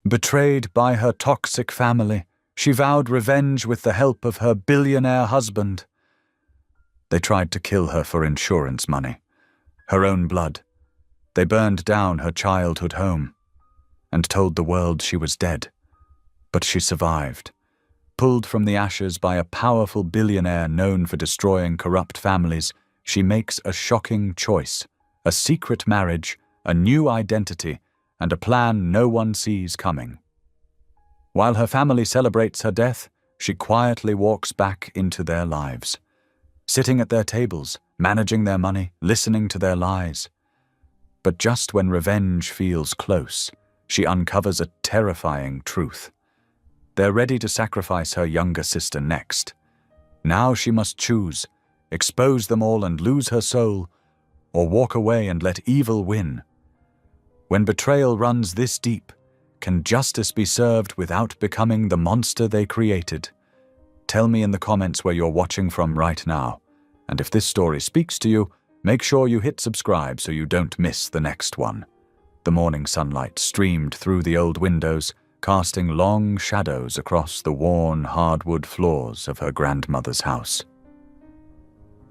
Betrayed by her toxic family, she vowed revenge with the help of her billionaire husband. They tried to kill her for insurance money, her own blood. They burned down her childhood home and told the world she was dead. But she survived, pulled from the ashes by a powerful billionaire known for destroying corrupt families. She makes a shocking choice, a secret marriage, a new identity, and a plan no one sees coming. While her family celebrates her death, she quietly walks back into their lives, sitting at their tables, managing their money, listening to their lies. But just when revenge feels close, she uncovers a terrifying truth. They're ready to sacrifice her younger sister next. Now she must choose, expose them all and lose her soul, or walk away and let evil win. When betrayal runs this deep, can justice be served without becoming the monster they created? Tell me in the comments where you're watching from right now. And if this story speaks to you, make sure you hit subscribe so you don't miss the next one. The morning sunlight streamed through the old windows, casting long shadows across the worn hardwood floors of her grandmother's house.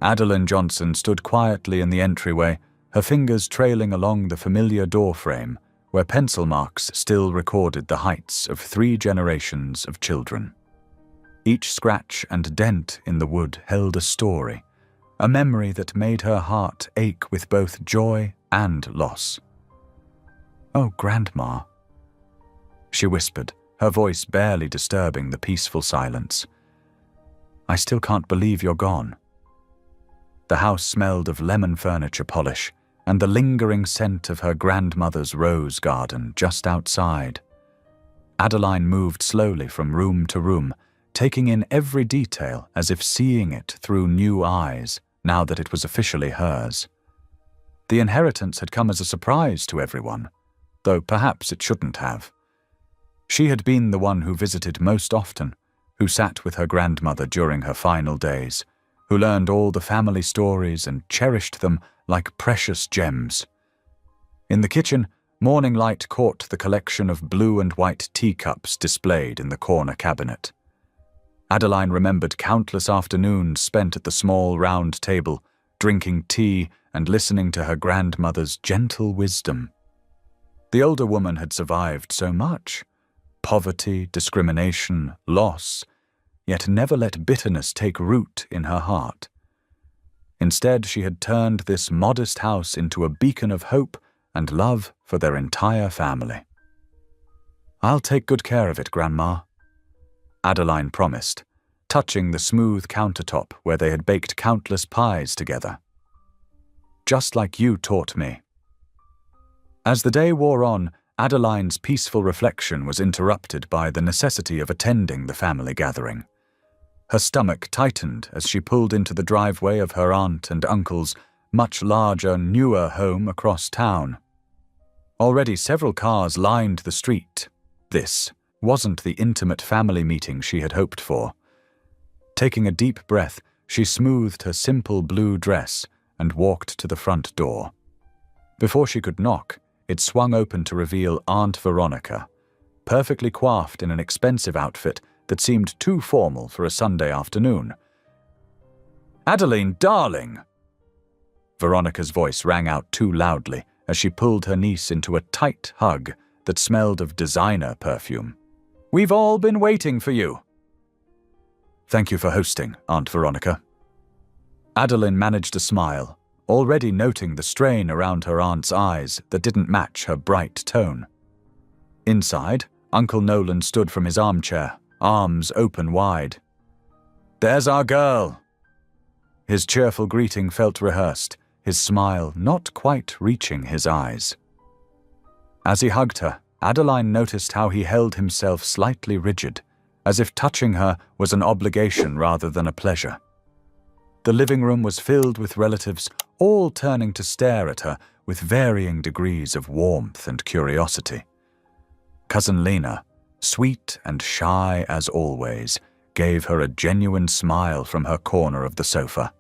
Adeline Johnson stood quietly in the entryway, her fingers trailing along the familiar doorframe, where pencil marks still recorded the heights of 3 generations of children. Each scratch and dent in the wood held a story, a memory that made her heart ache with both joy and loss. "Oh, Grandma," she whispered, her voice barely disturbing the peaceful silence. "I still can't believe you're gone." The house smelled of lemon furniture polish and the lingering scent of her grandmother's rose garden just outside. Adeline moved slowly from room to room, taking in every detail as if seeing it through new eyes, now that it was officially hers. The inheritance had come as a surprise to everyone, though perhaps it shouldn't have. She had been the one who visited most often, who sat with her grandmother during her final days, who learned all the family stories and cherished them like precious gems. In the kitchen, morning light caught the collection of blue and white teacups displayed in the corner cabinet. Adeline remembered countless afternoons spent at the small round table, drinking tea and listening to her grandmother's gentle wisdom. The older woman had survived so much: poverty, discrimination, loss, yet never let bitterness take root in her heart. Instead, she had turned this modest house into a beacon of hope and love for their entire family. "I'll take good care of it, Grandma," Adeline promised, touching the smooth countertop where they had baked countless pies together. "Just like you taught me." As the day wore on, Adeline's peaceful reflection was interrupted by the necessity of attending the family gathering. Her stomach tightened as she pulled into the driveway of her aunt and uncle's much larger, newer home across town. Already several cars lined the street. This wasn't the intimate family meeting she had hoped for. Taking a deep breath, she smoothed her simple blue dress and walked to the front door. Before she could knock, it swung open to reveal Aunt Veronica, perfectly coiffed in an expensive outfit that seemed too formal for a Sunday afternoon. "Adeline, darling!" Veronica's voice rang out too loudly as she pulled her niece into a tight hug that smelled of designer perfume. "We've all been waiting for you." "Thank you for hosting, Aunt Veronica." Adeline managed a smile, already noting the strain around her aunt's eyes that didn't match her bright tone. Inside, Uncle Nolan stood from his armchair, arms open wide. "There's our girl." His cheerful greeting felt rehearsed, his smile not quite reaching his eyes. As he hugged her, Adeline noticed how he held himself slightly rigid, as if touching her was an obligation rather than a pleasure. The living room was filled with relatives, all turning to stare at her with varying degrees of warmth and curiosity. Cousin Lena, sweet and shy as always, gave her a genuine smile from her corner of the sofa.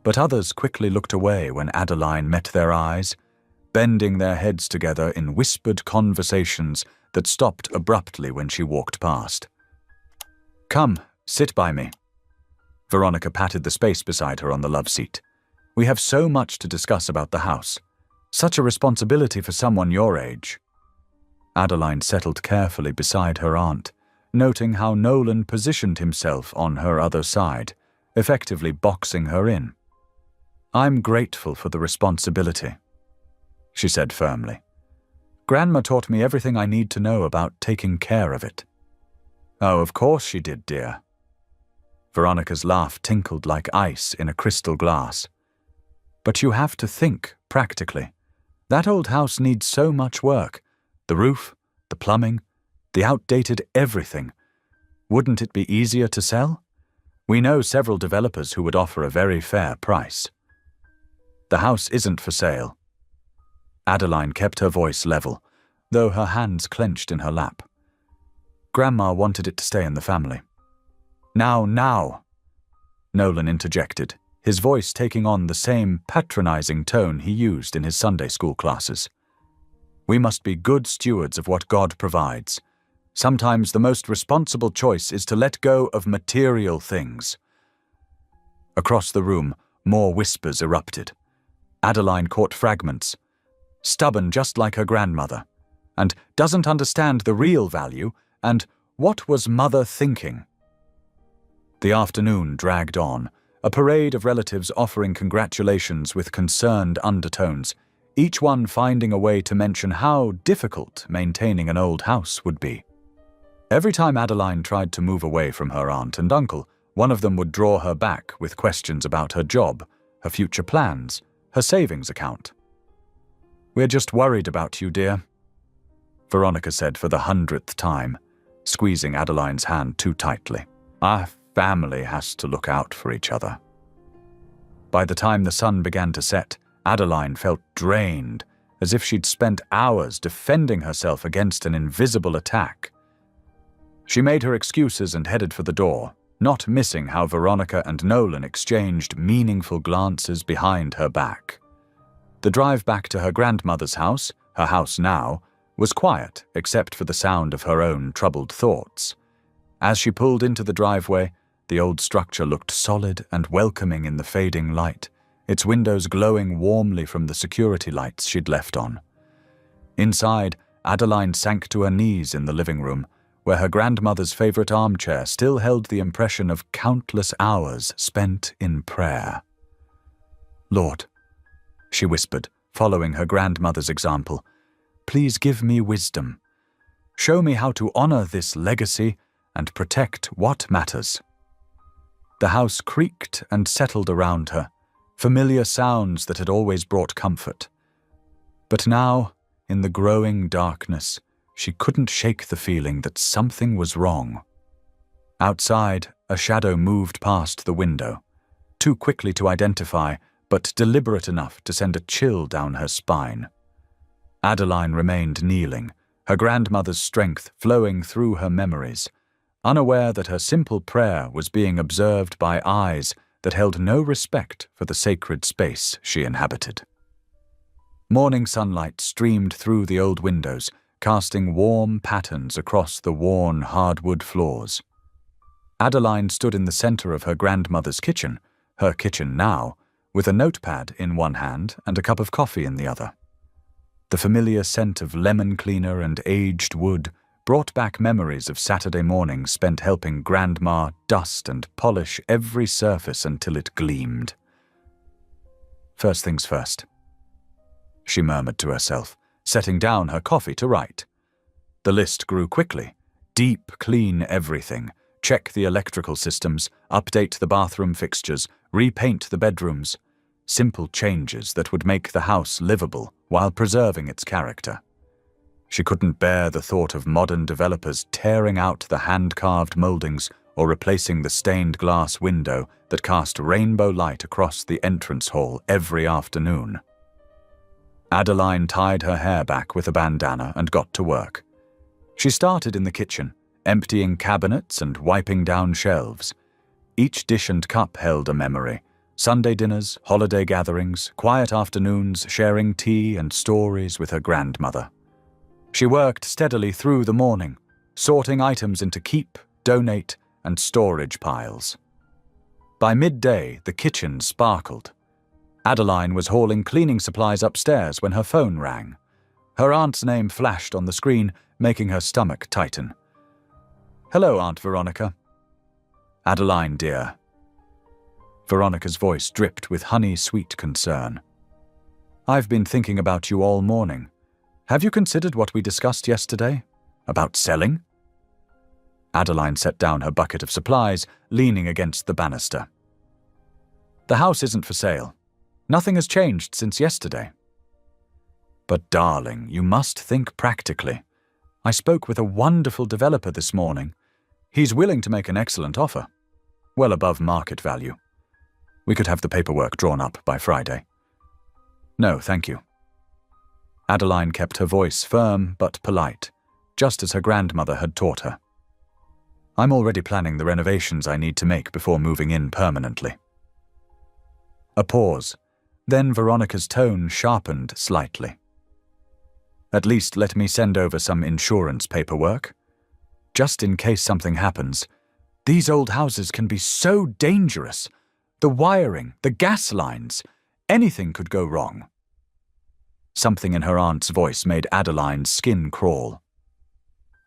But others quickly looked away when Adeline met their eyes, bending their heads together in whispered conversations that stopped abruptly when she walked past. "Come, sit by me." Veronica patted the space beside her on the love seat. "We have so much to discuss about the house. Such a responsibility for someone your age." Adeline settled carefully beside her aunt, noting how Nolan positioned himself on her other side, effectively boxing her in. "I'm grateful for the responsibility," she said firmly. "Grandma taught me everything I need to know about taking care of it." "Oh, of course she did, dear." Veronica's laugh tinkled like ice in a crystal glass. "But you have to think practically. That old house needs so much work. The roof, the plumbing, the outdated everything. Wouldn't it be easier to sell? We know several developers who would offer a very fair price." "The house isn't for sale." Adeline kept her voice level, though her hands clenched in her lap. "Grandma wanted it to stay in the family." Now! Nolan interjected, his voice taking on the same patronizing tone he used in his Sunday school classes. "We must be good stewards of what God provides. Sometimes the most responsible choice is to let go of material things." Across the room, more whispers erupted. Adeline caught fragments. "Stubborn just like her grandmother," and "doesn't understand the real value," and "what was mother thinking?" The afternoon dragged on, a parade of relatives offering congratulations with concerned undertones, each one finding a way to mention how difficult maintaining an old house would be. Every time Adeline tried to move away from her aunt and uncle, one of them would draw her back with questions about her job, her future plans, her savings account. "We're just worried about you, dear," Veronica said for the 100th time, squeezing Adeline's hand too tightly. "Our family has to look out for each other." By the time the sun began to set, Adeline felt drained, as if she'd spent hours defending herself against an invisible attack. She made her excuses and headed for the door, not missing how Veronica and Nolan exchanged meaningful glances behind her back. The drive back to her grandmother's house, her house now, was quiet except for the sound of her own troubled thoughts. As she pulled into the driveway, the old structure looked solid and welcoming in the fading light, its windows glowing warmly from the security lights she'd left on. Inside, Adeline sank to her knees in the living room, where her grandmother's favorite armchair still held the impression of countless hours spent in prayer. "Lord," she whispered, following her grandmother's example, "please give me wisdom. Show me how to honor this legacy and protect what matters." The house creaked and settled around her, familiar sounds that had always brought comfort. But now, in the growing darkness, she couldn't shake the feeling that something was wrong. Outside, a shadow moved past the window, too quickly to identify, but deliberate enough to send a chill down her spine. Adeline remained kneeling, her grandmother's strength flowing through her memories, unaware that her simple prayer was being observed by eyes that held no respect for the sacred space she inhabited. Morning sunlight streamed through the old windows, casting warm patterns across the worn hardwood floors. Adeline stood in the center of her grandmother's kitchen, her kitchen now, with a notepad in one hand and a cup of coffee in the other. The familiar scent of lemon cleaner and aged wood brought back memories of Saturday mornings spent helping Grandma dust and polish every surface until it gleamed. "First things first," she murmured to herself, setting down her coffee to write. The list grew quickly. Deep clean everything, check the electrical systems, update the bathroom fixtures, repaint the bedrooms. Simple changes that would make the house livable while preserving its character. She couldn't bear the thought of modern developers tearing out the hand-carved moldings or replacing the stained glass window that cast rainbow light across the entrance hall every afternoon. Adeline tied her hair back with a bandana and got to work. She started in the kitchen, emptying cabinets and wiping down shelves. Each dish and cup held a memory. Sunday dinners, holiday gatherings, quiet afternoons sharing tea and stories with her grandmother. She worked steadily through the morning, sorting items into keep, donate, and storage piles. By midday, the kitchen sparkled. Adeline was hauling cleaning supplies upstairs when her phone rang. Her aunt's name flashed on the screen, making her stomach tighten. "Hello, Aunt Veronica." "Adeline, dear." Veronica's voice dripped with honey-sweet concern. "I've been thinking about you all morning. Have you considered what we discussed yesterday? About selling?" Adeline set down her bucket of supplies, leaning against the banister. "The house isn't for sale. Nothing has changed since yesterday." "But darling, you must think practically. I spoke with a wonderful developer this morning. He's willing to make an excellent offer, well above market value. We could have the paperwork drawn up by Friday." "No, thank you." Adeline kept her voice firm but polite, just as her grandmother had taught her. "I'm already planning the renovations I need to make before moving in permanently." A pause, then Veronica's tone sharpened slightly. "At least let me send over some insurance paperwork. Just in case something happens. These old houses can be so dangerous. The wiring, the gas lines, anything could go wrong." Something in her aunt's voice made Adeline's skin crawl.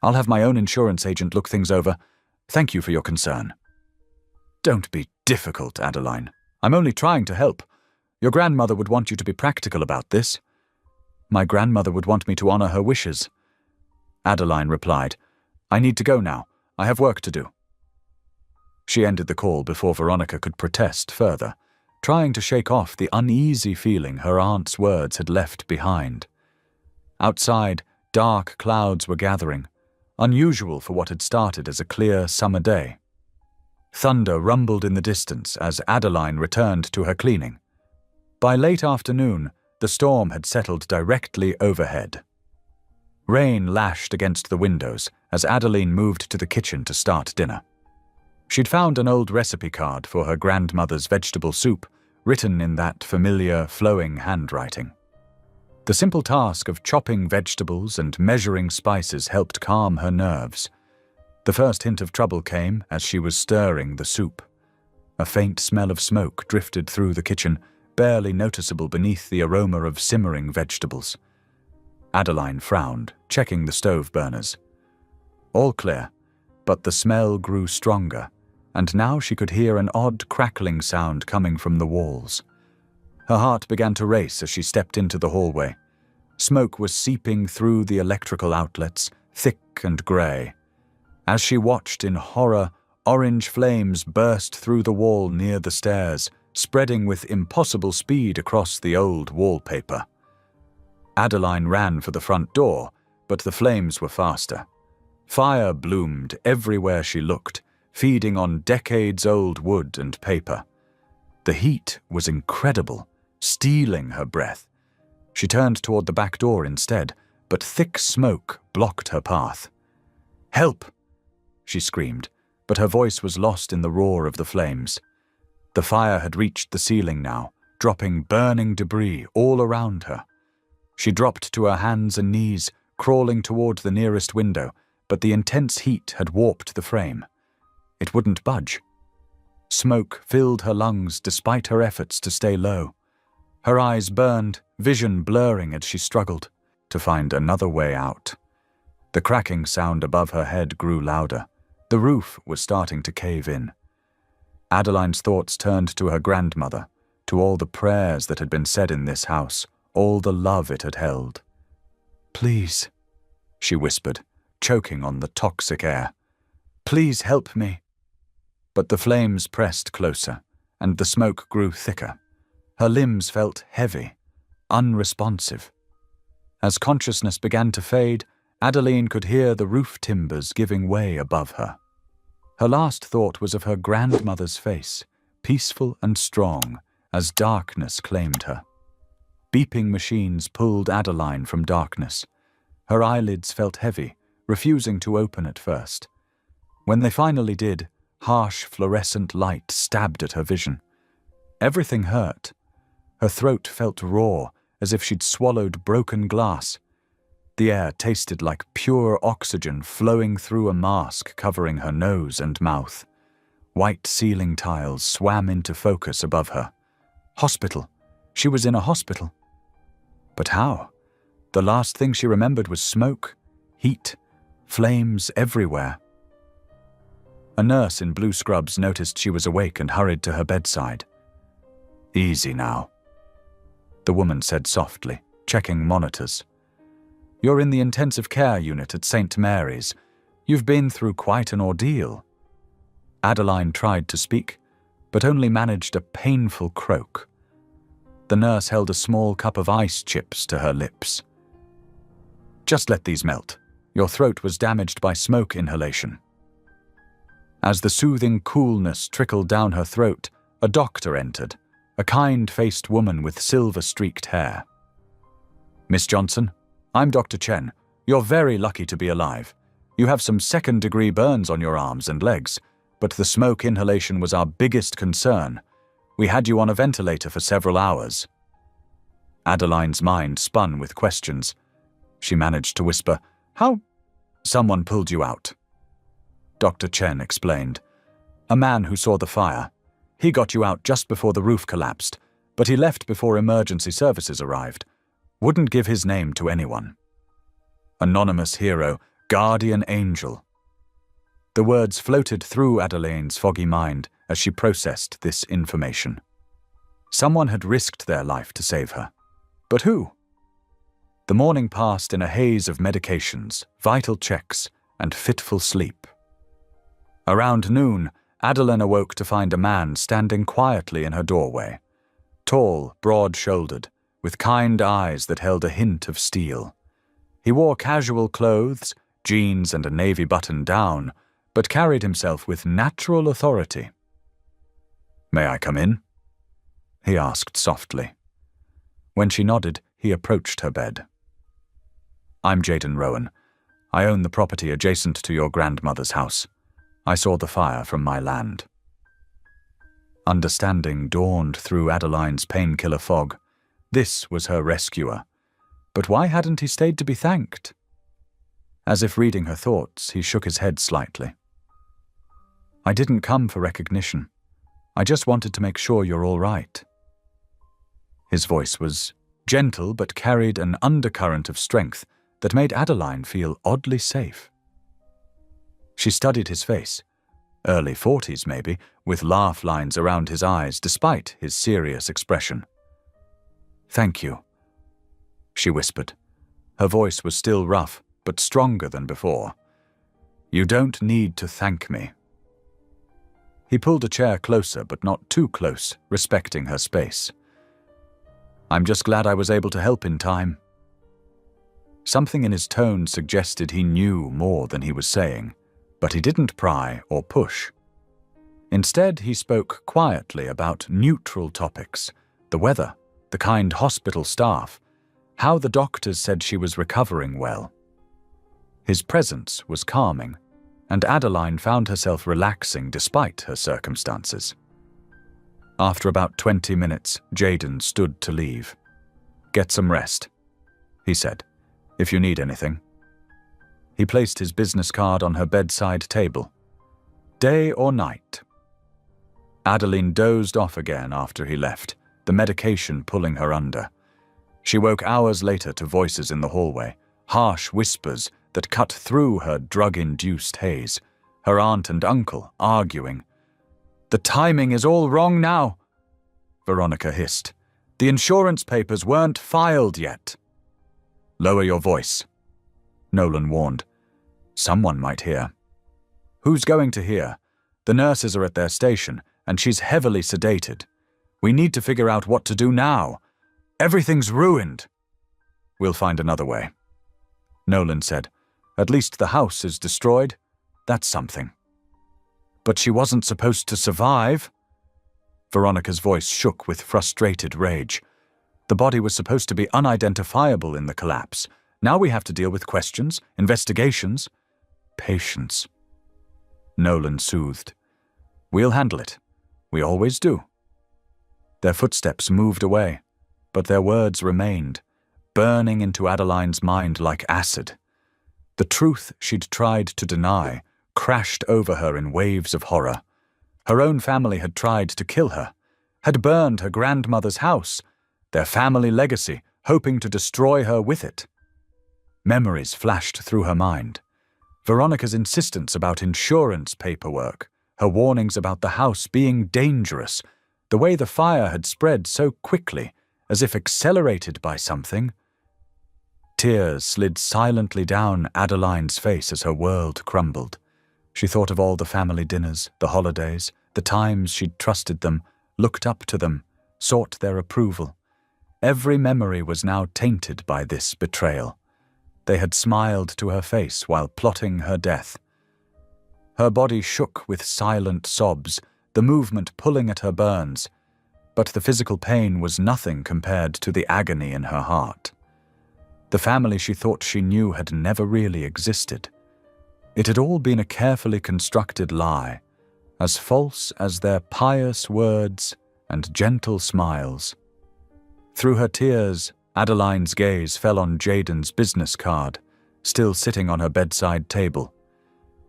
"I'll have my own insurance agent look things over. Thank you for your concern." "Don't be difficult, Adeline. I'm only trying to help. Your grandmother would want you to be practical about this." "My grandmother would want me to honor her wishes." Adeline replied, "I need to go now. I have work to do." She ended the call before Veronica could protest further, trying to shake off the uneasy feeling her aunt's words had left behind. Outside, dark clouds were gathering, unusual for what had started as a clear summer day. Thunder rumbled in the distance as Adeline returned to her cleaning. By late afternoon, the storm had settled directly overhead. Rain lashed against the windows as Adeline moved to the kitchen to start dinner. She'd found an old recipe card for her grandmother's vegetable soup, written in that familiar, flowing handwriting. The simple task of chopping vegetables and measuring spices helped calm her nerves. The first hint of trouble came as she was stirring the soup. A faint smell of smoke drifted through the kitchen, barely noticeable beneath the aroma of simmering vegetables. Adeline frowned, checking the stove burners. All clear, but the smell grew stronger, and now she could hear an odd crackling sound coming from the walls. Her heart began to race as she stepped into the hallway. Smoke was seeping through the electrical outlets, thick and grey. As she watched in horror, orange flames burst through the wall near the stairs, spreading with impossible speed across the old wallpaper. Adeline ran for the front door, but the flames were faster. Fire bloomed everywhere she looked, feeding on decades-old wood and paper. The heat was incredible, stealing her breath. She turned toward the back door instead, but thick smoke blocked her path. "Help!" she screamed, but her voice was lost in the roar of the flames. The fire had reached the ceiling now, dropping burning debris all around her. She dropped to her hands and knees, crawling toward the nearest window, but the intense heat had warped the frame. It wouldn't budge. Smoke filled her lungs despite her efforts to stay low. Her eyes burned, vision blurring as she struggled to find another way out. The cracking sound above her head grew louder. The roof was starting to cave in. Adeline's thoughts turned to her grandmother, to all the prayers that had been said in this house, all the love it had held. "Please," she whispered, choking on the toxic air. "Please help me." But the flames pressed closer, and the smoke grew thicker. Her limbs felt heavy, unresponsive. As consciousness began to fade, Adeline could hear the roof timbers giving way above her. Her last thought was of her grandmother's face, peaceful and strong, as darkness claimed her. Beeping machines pulled Adeline from darkness. Her eyelids felt heavy, refusing to open at first. When they finally did, harsh fluorescent light stabbed at her vision. Everything hurt. Her throat felt raw, as if she'd swallowed broken glass. The air tasted like pure oxygen flowing through a mask covering her nose and mouth. White ceiling tiles swam into focus above her. Hospital. She was in a hospital. But how? The last thing she remembered was smoke, heat, flames everywhere. A nurse in blue scrubs noticed she was awake and hurried to her bedside. "Easy now," the woman said softly, checking monitors. "You're in the intensive care unit at St. Mary's. You've been through quite an ordeal." Adeline tried to speak, but only managed a painful croak. The nurse held a small cup of ice chips to her lips. "Just let these melt. Your throat was damaged by smoke inhalation." As the soothing coolness trickled down her throat, a doctor entered, a kind-faced woman with silver-streaked hair. "Miss Johnson, I'm Dr. Chen. You're very lucky to be alive. You have some second-degree burns on your arms and legs, but the smoke inhalation was our biggest concern. We had you on a ventilator for several hours." Adeline's mind spun with questions. She managed to whisper, "How?" "Someone pulled you out," Dr. Chen explained. "A man who saw the fire. He got you out just before the roof collapsed, but he left before emergency services arrived. Wouldn't give his name to anyone. Anonymous hero, guardian angel." The words floated through Adeline's foggy mind as she processed this information. Someone had risked their life to save her. But who? The morning passed in a haze of medications, vital checks, and fitful sleep. Around noon, Adeline awoke to find a man standing quietly in her doorway. Tall, broad-shouldered, with kind eyes that held a hint of steel. He wore casual clothes, jeans and a navy button-down, but carried himself with natural authority. "May I come in?" he asked softly. When she nodded, he approached her bed. "I'm Jaden Rowan. I own the property adjacent to your grandmother's house. I saw the fire from my land." Understanding dawned through Adeline's painkiller fog. This was her rescuer. But why hadn't he stayed to be thanked? As if reading her thoughts, he shook his head slightly. "I didn't come for recognition. I just wanted to make sure you're all right." His voice was gentle but carried an undercurrent of strength that made Adeline feel oddly safe. She studied his face, early 40s maybe, with laugh lines around his eyes despite his serious expression. "Thank you," she whispered. Her voice was still rough, but stronger than before. "You don't need to thank me." He pulled a chair closer, but not too close, respecting her space. "I'm just glad I was able to help in time." Something in his tone suggested he knew more than he was saying, but he didn't pry or push. Instead, he spoke quietly about neutral topics, the weather, the kind hospital staff, how the doctors said she was recovering well. His presence was calming, and Adeline found herself relaxing despite her circumstances. After about 20 minutes, Jaden stood to leave. "Get some rest," he said, "if you need anything." He placed his business card on her bedside table. Day or night? Adeline dozed off again after he left, the medication pulling her under. She woke hours later to voices in the hallway, harsh whispers that cut through her drug-induced haze, her aunt and uncle arguing. "The timing is all wrong now," Veronica hissed. "The insurance papers weren't filed yet." "Lower your voice," Nolan warned. "Someone might hear." "Who's going to hear? The nurses are at their station, and she's heavily sedated. We need to figure out what to do now. Everything's ruined." "We'll find another way," Nolan said. "At least the house is destroyed. That's something." "But she wasn't supposed to survive." Veronica's voice shook with frustrated rage. "The body was supposed to be unidentifiable in the collapse. Now we have to deal with questions, investigations." "Patience," Nolan soothed. "We'll handle it. We always do." Their footsteps moved away, but their words remained. burning into Adeline's mind like acid. The truth she'd tried to deny crashed over her in waves of horror. Her own family had tried to kill her, had burned her grandmother's house, their family legacy, hoping to destroy her with it. Memories flashed through her mind. Veronica's insistence about insurance paperwork, her warnings about the house being dangerous, the way the fire had spread so quickly, as if accelerated by something. Tears slid silently down Adeline's face as her world crumbled. She thought of all the family dinners, the holidays, the times she'd trusted them, looked up to them, sought their approval. Every memory was now tainted by this betrayal. They had smiled to her face while plotting her death. Her body shook with silent sobs, the movement pulling at her burns, but the physical pain was nothing compared to the agony in her heart. The family she thought she knew had never really existed. It had all been a carefully constructed lie, as false as their pious words and gentle smiles. Through her tears, Adeline's gaze fell on Jaden's business card, still sitting on her bedside table.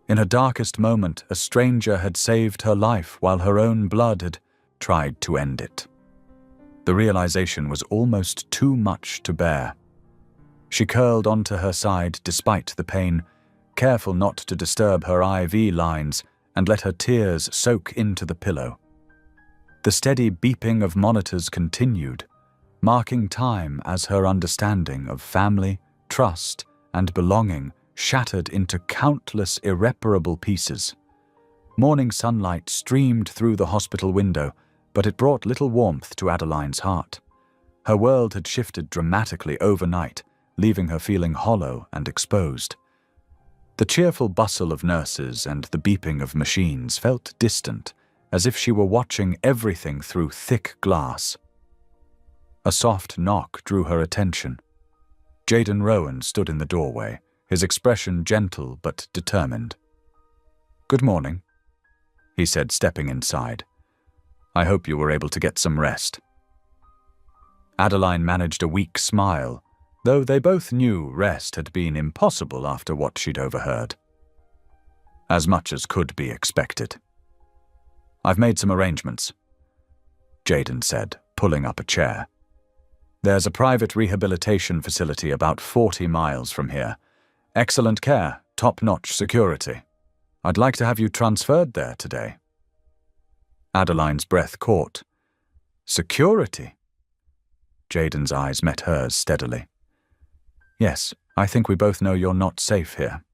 In her darkest moment, a stranger had saved her life while her own blood had tried to end it. The realization was almost too much to bear. She curled onto her side despite the pain, careful not to disturb her IV lines and let her tears soak into the pillow. The steady beeping of monitors continued, marking time as her understanding of family, trust, and belonging shattered into countless irreparable pieces. Morning sunlight streamed through the hospital window, but it brought little warmth to Adeline's heart. Her world had shifted dramatically overnight, leaving her feeling hollow and exposed. The cheerful bustle of nurses and the beeping of machines felt distant, as if she were watching everything through thick glass. A soft knock drew her attention. Jaden Rowan stood in the doorway, his expression gentle but determined. "Good morning," he said, stepping inside. "I hope you were able to get some rest." Adeline managed a weak smile, though they both knew rest had been impossible after what she'd overheard. As much as could be expected. "I've made some arrangements," Jaden said, pulling up a chair. "There's a private rehabilitation facility about 40 miles from here. Excellent care, top-notch security. I'd like to have you transferred there today." Adeline's breath caught. "Security?" Jaden's eyes met hers steadily. "Yes, I think we both know you're not safe here."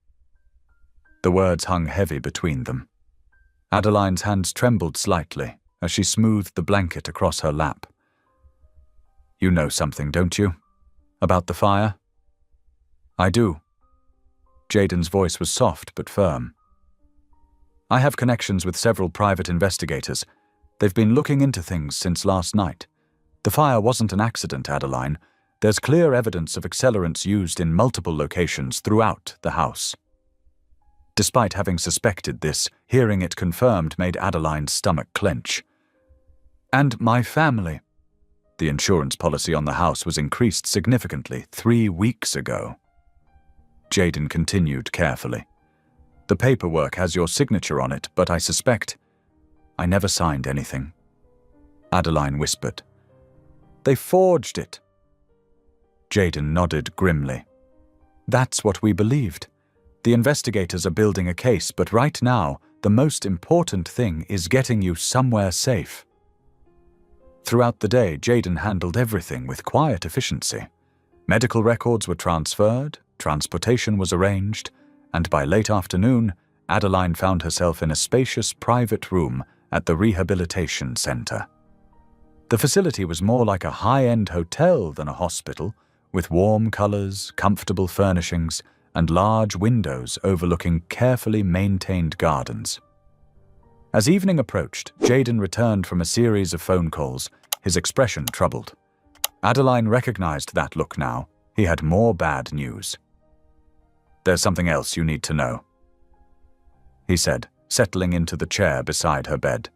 The words hung heavy between them. Adeline's hands trembled slightly as she smoothed the blanket across her lap. "You know something, don't you? About the fire?" "I do." Jaden's voice was soft but firm. "I have connections with several private investigators. They've been looking into things since last night. The fire wasn't an accident, Adeline. There's clear evidence of accelerants used in multiple locations throughout the house." Despite having suspected this, hearing it confirmed made Adeline's stomach clench. "And my family." The insurance policy on the house was increased significantly 3 weeks ago. Jaden continued carefully. "The paperwork has your signature on it, but I suspect I never signed anything." Adeline whispered. "They forged it." Jaden nodded grimly. "That's what we believed. The investigators are building a case, but right now, the most important thing is getting you somewhere safe." Throughout the day, Jaden handled everything with quiet efficiency. Medical records were transferred, transportation was arranged, and by late afternoon, Adeline found herself in a spacious private room at the rehabilitation center. The facility was more like a high-end hotel than a hospital, with warm colors, comfortable furnishings, and large windows overlooking carefully maintained gardens. As evening approached, Jaden returned from a series of phone calls, his expression troubled. Adeline recognized that look now. He had more bad news. "There's something else you need to know," he said, settling into the chair beside her bed.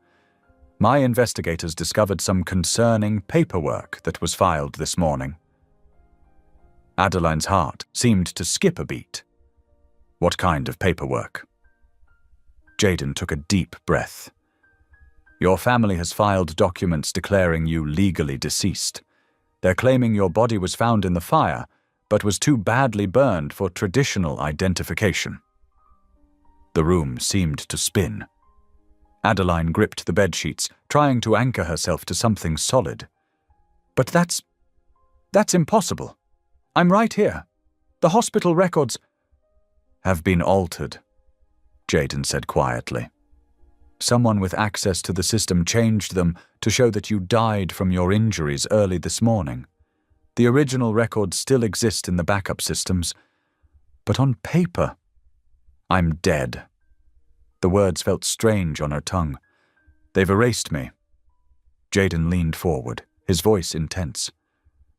"My investigators discovered some concerning paperwork that was filed this morning." Adeline's heart seemed to skip a beat. What kind of paperwork? Jaden took a deep breath. Your family has filed documents declaring you legally deceased. They're claiming your body was found in the fire, but was too badly burned for traditional identification. The room seemed to spin. Adeline gripped the bedsheets, trying to anchor herself to something solid. But that's impossible. I'm right here. The hospital records have been altered, Jaden said quietly. Someone with access to the system changed them to show that you died from your injuries early this morning. The original records still exist in the backup systems, but on paper, I'm dead. The words felt strange on her tongue. They've erased me. Jaden leaned forward, his voice intense.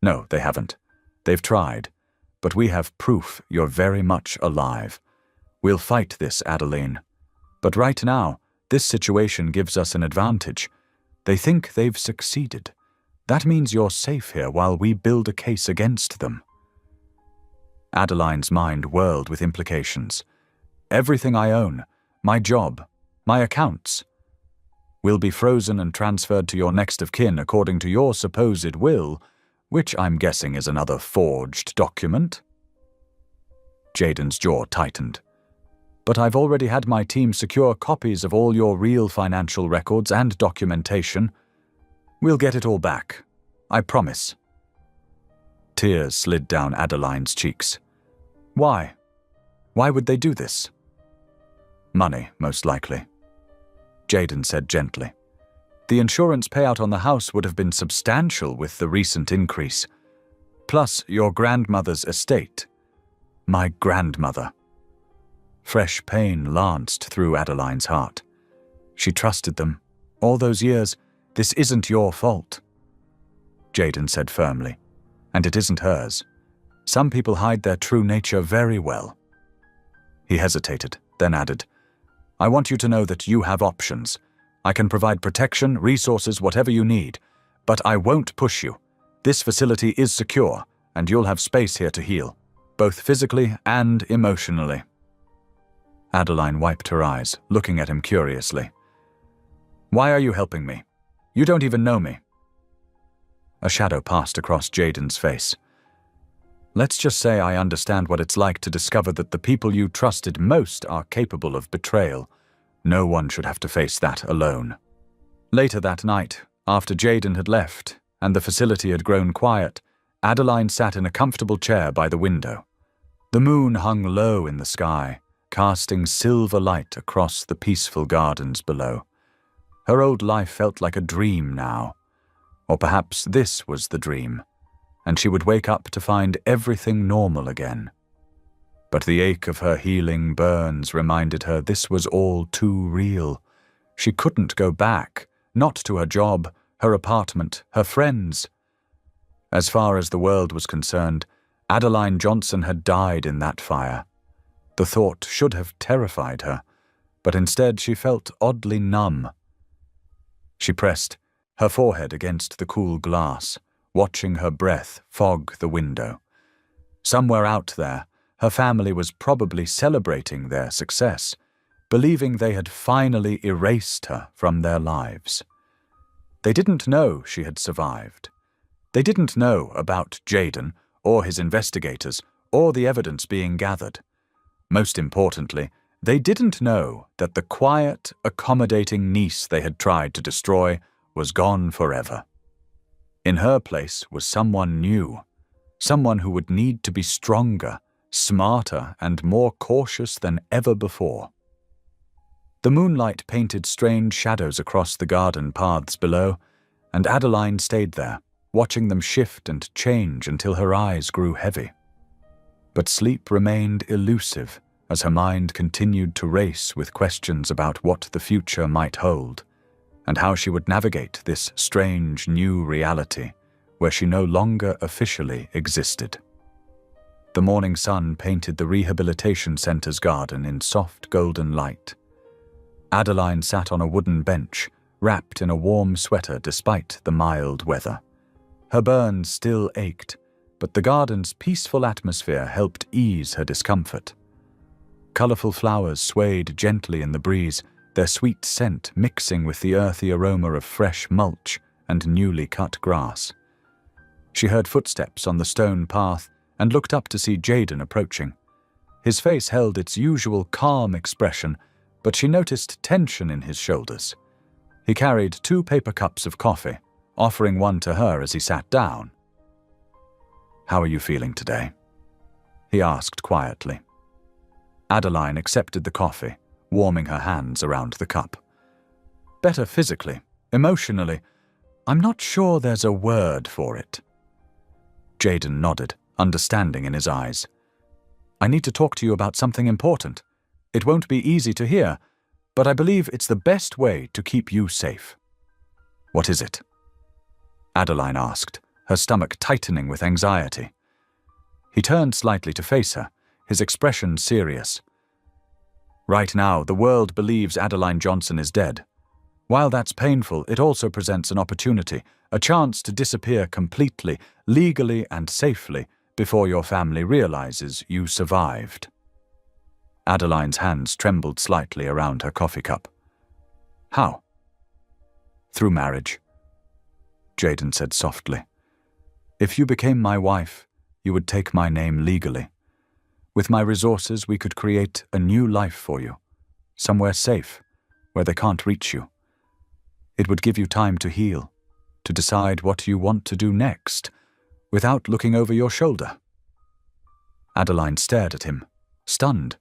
No, they haven't. They've tried, but we have proof you're very much alive. We'll fight this, Adeline. But right now, this situation gives us an advantage. They think they've succeeded. That means you're safe here while we build a case against them. Adeline's mind whirled with implications. Everything I own, my job, my accounts, will be frozen and transferred to your next of kin according to your supposed will, which I'm guessing is another forged document. Jaden's jaw tightened. But I've already had my team secure copies of all your real financial records and documentation. We'll get it all back. I promise. Tears slid down Adeline's cheeks. Why? Why would they do this? Money, most likely. Jaden said gently. The insurance payout on the house would have been substantial with the recent increase. Plus your grandmother's estate. My grandmother. Fresh pain lanced through Adeline's heart. She trusted them. All those years, this isn't your fault. Jaden said firmly. And it isn't hers. Some people hide their true nature very well. He hesitated, then added, I want you to know that you have options. I can provide protection, resources, whatever you need. But I won't push you. This facility is secure, and you'll have space here to heal, both physically and emotionally. Adeline wiped her eyes, looking at him curiously. Why are you helping me? You don't even know me. A shadow passed across Jaden's face. Let's just say I understand what it's like to discover that the people you trusted most are capable of betrayal. No one should have to face that alone. Later that night, after Jaden had left and the facility had grown quiet, Adeline sat in a comfortable chair by the window. The moon hung low in the sky, casting silver light across the peaceful gardens below. Her old life felt like a dream now. Or perhaps this was the dream, and she would wake up to find everything normal again. But the ache of her healing burns reminded her this was all too real. She couldn't go back, not to her job, her apartment, her friends. As far as the world was concerned, Adeline Johnson had died in that fire. The thought should have terrified her, but instead she felt oddly numb. She pressed her forehead against the cool glass, watching her breath fog the window. Somewhere out there, her family was probably celebrating their success, believing they had finally erased her from their lives. They didn't know she had survived. They didn't know about Jaden or his investigators or the evidence being gathered. Most importantly, they didn't know that the quiet, accommodating niece they had tried to destroy was gone forever. In her place was someone new, someone who would need to be stronger, smarter, and more cautious than ever before. The moonlight painted strange shadows across the garden paths below, and Adeline stayed there, watching them shift and change until her eyes grew heavy. But sleep remained elusive as her mind continued to race with questions about what the future might hold, and how she would navigate this strange new reality where she no longer officially existed. The morning sun painted the rehabilitation center's garden in soft golden light. Adeline sat on a wooden bench, wrapped in a warm sweater despite the mild weather. Her burns still ached, but the garden's peaceful atmosphere helped ease her discomfort. Colorful flowers swayed gently in the breeze, their sweet scent mixing with the earthy aroma of fresh mulch and newly cut grass. She heard footsteps on the stone path and looked up to see Jaden approaching. His face held its usual calm expression, but she noticed tension in his shoulders. He carried 2 paper cups of coffee, offering one to her as he sat down. "How are you feeling today?" he asked quietly. Adeline accepted the coffee, warming her hands around the cup. "Better physically, emotionally. I'm not sure there's a word for it." Jaden nodded, understanding in his eyes. "I need to talk to you about something important. It won't be easy to hear, but I believe it's the best way to keep you safe." "What is it?" Adeline asked, her stomach tightening with anxiety. He turned slightly to face her, his expression serious. "Right now, the world believes Adeline Johnson is dead. While that's painful, it also presents an opportunity, a chance to disappear completely, legally and safely, before your family realizes you survived." Adeline's hands trembled slightly around her coffee cup. "How?" "Through marriage," Jaden said softly. "If you became my wife, you would take my name legally. With my resources, we could create a new life for you, somewhere safe, where they can't reach you. It would give you time to heal, to decide what you want to do next, without looking over your shoulder." Adeline stared at him, stunned.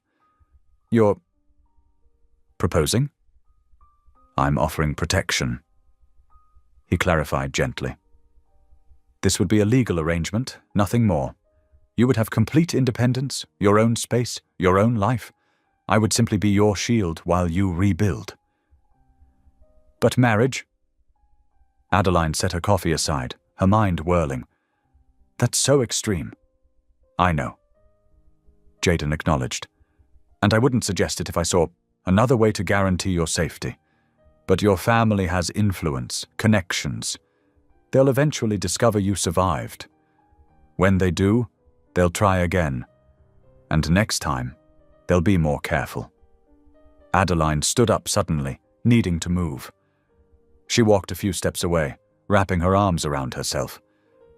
"You're proposing?" "I'm offering protection," he clarified gently. "This would be a legal arrangement, nothing more. You would have complete independence, your own space, your own life. I would simply be your shield while you rebuild." "But marriage?" Adeline set her coffee aside, her mind whirling. "That's so extreme." "I know," Jaden acknowledged. "And I wouldn't suggest it if I saw another way to guarantee your safety. But your family has influence, connections. They'll eventually discover you survived. When they do, they'll try again. And next time, they'll be more careful." Adeline stood up suddenly, needing to move. She walked a few steps away, wrapping her arms around herself.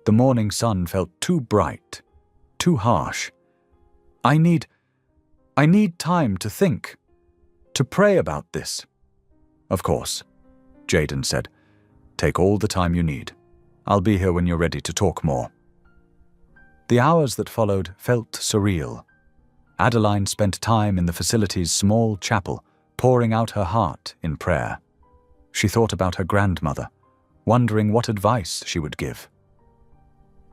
The morning sun felt too bright, too harsh. I need time to think, to pray about this." "Of course," Jaden said. "Take all the time you need. I'll be here when you're ready to talk more." The hours that followed felt surreal. Adeline spent time in the facility's small chapel, pouring out her heart in prayer. She thought about her grandmother, wondering what advice she would give.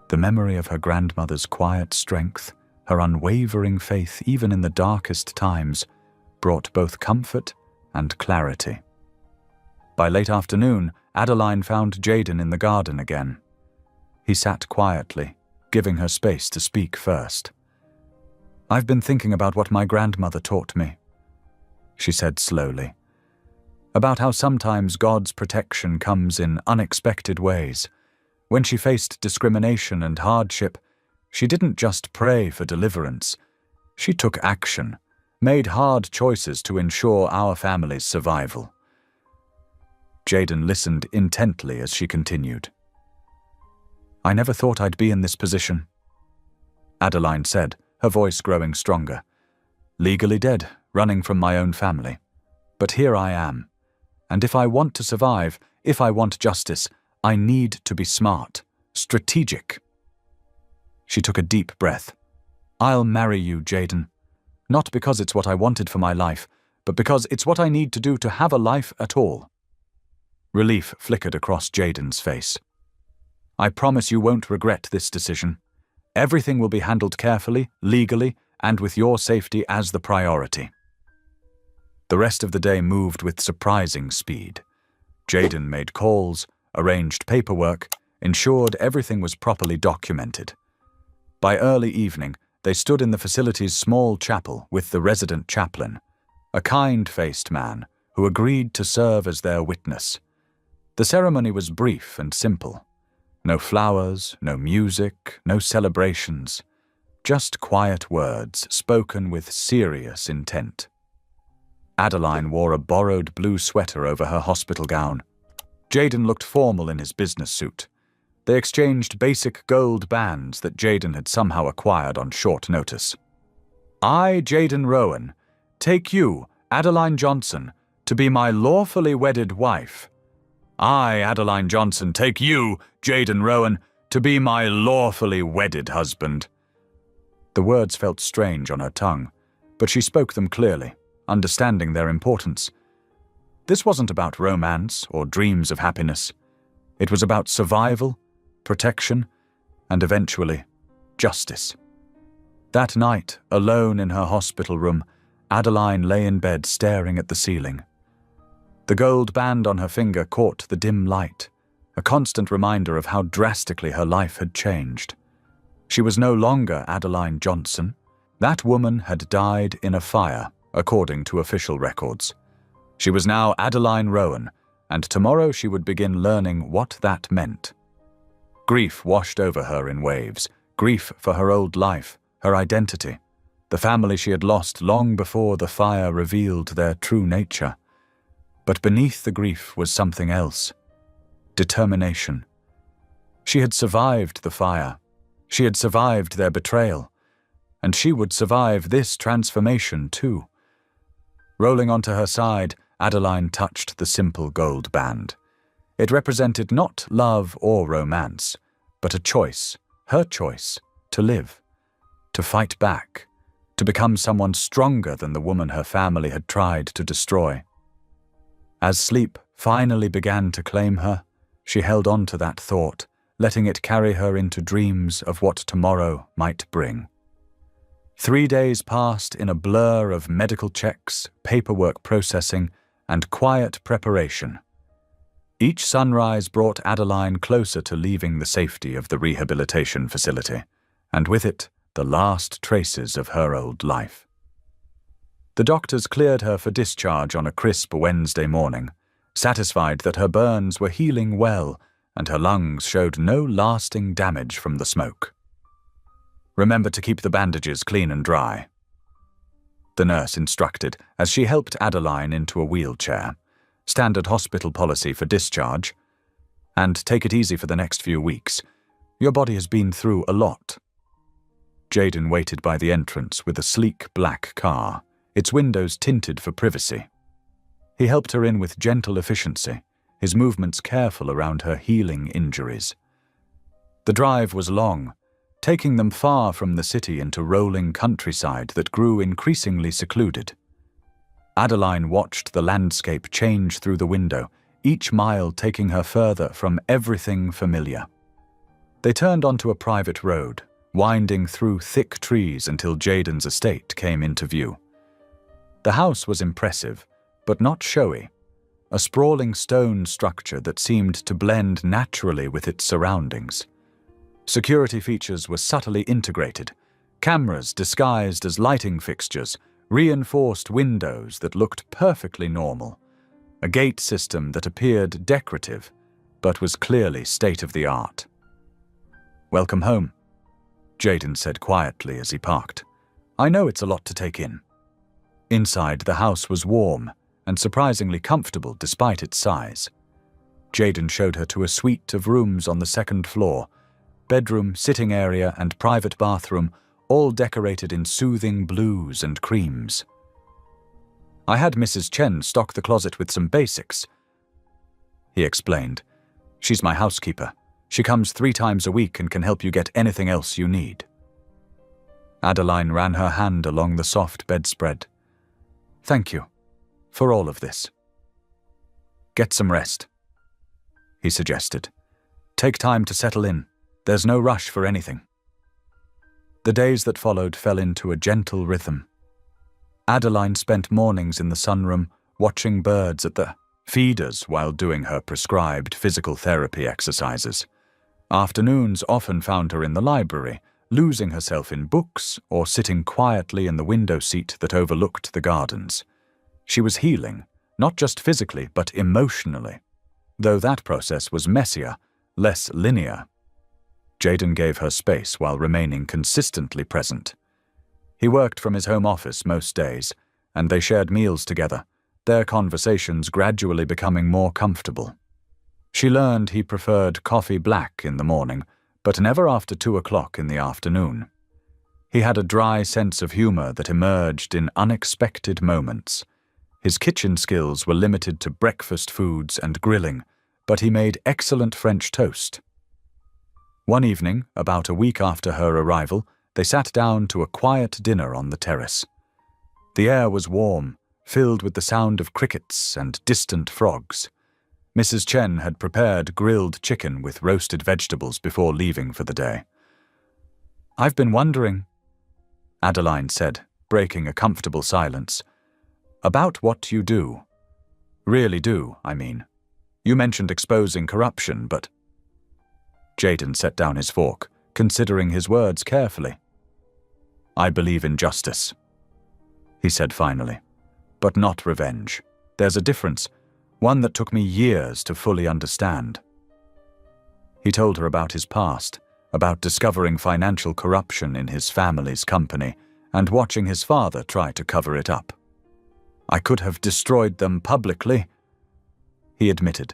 The memory of her grandmother's quiet strength, her unwavering faith even in the darkest times, brought both comfort and clarity. By late afternoon, Adeline found Jaden in the garden again. He sat quietly, giving her space to speak first. "I've been thinking about what my grandmother taught me," she said slowly. "About how sometimes God's protection comes in unexpected ways. When she faced discrimination and hardship, she didn't just pray for deliverance. She took action, made hard choices to ensure our family's survival." Jaden listened intently as she continued. "I never thought I'd be in this position," Adeline said, her voice growing stronger. "Legally dead, running from my own family. But here I am. And if I want to survive, if I want justice, I need to be smart, strategic." She took a deep breath. "I'll marry you, Jaden. Not because it's what I wanted for my life, but because it's what I need to do to have a life at all." Relief flickered across Jaden's face. "I promise you won't regret this decision. Everything will be handled carefully, legally, and with your safety as the priority." The rest of the day moved with surprising speed. Jaden made calls, arranged paperwork, ensured everything was properly documented. By early evening, they stood in the facility's small chapel with the resident chaplain, a kind-faced man who agreed to serve as their witness. The ceremony was brief and simple. No flowers, no music, no celebrations. Just quiet words spoken with serious intent. Adeline wore a borrowed blue sweater over her hospital gown. Jaden looked formal in his business suit. They exchanged basic gold bands that Jaden had somehow acquired on short notice. I, Jaden Rowan, take you, Adeline Johnson, to be my lawfully wedded wife. I, Adeline Johnson, take you, Jaden Rowan, to be my lawfully wedded husband. The words felt strange on her tongue, but she spoke them clearly, understanding their importance. This wasn't about romance or dreams of happiness. It was about survival, protection, and eventually, justice. That night, alone in her hospital room, Adeline lay in bed staring at the ceiling. The gold band on her finger caught the dim light, a constant reminder of how drastically her life had changed. She was no longer Adeline Johnson. That woman had died in a fire, according to official records. She was now Adeline Rowan, and tomorrow she would begin learning what that meant. Grief washed over her in waves, grief for her old life, her identity, the family she had lost long before the fire revealed their true nature. But beneath the grief was something else. Determination. She had survived the fire. She had survived their betrayal. And she would survive this transformation too. Rolling onto her side, Adeline touched the simple gold band. It represented not love or romance, but a choice, her choice, to live, to fight back, to become someone stronger than the woman her family had tried to destroy. As sleep finally began to claim her, she held on to that thought, letting it carry her into dreams of what tomorrow might bring. 3 days passed in a blur of medical checks, paperwork processing, and quiet preparation. Each sunrise brought Adeline closer to leaving the safety of the rehabilitation facility, and with it, the last traces of her old life. The doctors cleared her for discharge on a crisp Wednesday morning, satisfied that her burns were healing well and her lungs showed no lasting damage from the smoke. Remember to keep the bandages clean and dry, the nurse instructed as she helped Adeline into a wheelchair. Standard hospital policy for discharge. And take it easy for the next few weeks. Your body has been through a lot. Jaden waited by the entrance with a sleek black car, its windows tinted for privacy. He helped her in with gentle efficiency, his movements careful around her healing injuries. The drive was long, taking them far from the city into rolling countryside that grew increasingly secluded. Adeline watched the landscape change through the window, each mile taking her further from everything familiar. They turned onto a private road, winding through thick trees until Jaden's estate came into view. The house was impressive, but not showy, a sprawling stone structure that seemed to blend naturally with its surroundings. Security features were subtly integrated, cameras disguised as lighting fixtures, reinforced windows that looked perfectly normal, a gate system that appeared decorative, but was clearly state-of-the-art. "Welcome home," Jaden said quietly as he parked. "I know it's a lot to take in." Inside, the house was warm and surprisingly comfortable despite its size. Jaden showed her to a suite of rooms on the second floor, bedroom, sitting area, and private bathroom, all decorated in soothing blues and creams. "I had Mrs. Chen stock the closet with some basics," he explained. "She's my housekeeper. She comes 3 times a week and can help you get anything else you need." Adeline ran her hand along the soft bedspread. "Thank you for all of this." "Get some rest," he suggested. "Take time to settle in. There's no rush for anything." The days that followed fell into a gentle rhythm. Adeline spent mornings in the sunroom, watching birds at the feeders while doing her prescribed physical therapy exercises. Afternoons often found her in the library, losing herself in books or sitting quietly in the window seat that overlooked the gardens. She was healing, not just physically but emotionally, though that process was messier, less linear, Jaden gave her space while remaining consistently present. He worked from his home office most days, and they shared meals together, their conversations gradually becoming more comfortable. She learned he preferred coffee black in the morning, but never after 2 o'clock in the afternoon. He had a dry sense of humor that emerged in unexpected moments. His kitchen skills were limited to breakfast foods and grilling, but he made excellent French toast. One evening, about a week after her arrival, they sat down to a quiet dinner on the terrace. The air was warm, filled with the sound of crickets and distant frogs. Mrs. Chen had prepared grilled chicken with roasted vegetables before leaving for the day. "I've been wondering," Adeline said, breaking a comfortable silence, "about what you do. Really do, I mean. You mentioned exposing corruption, but—" Jaden set down his fork, considering his words carefully. "I believe in justice," he said finally, "but not revenge. There's a difference, one that took me years to fully understand." He told her about his past, about discovering financial corruption in his family's company and watching his father try to cover it up. "I could have destroyed them publicly," he admitted.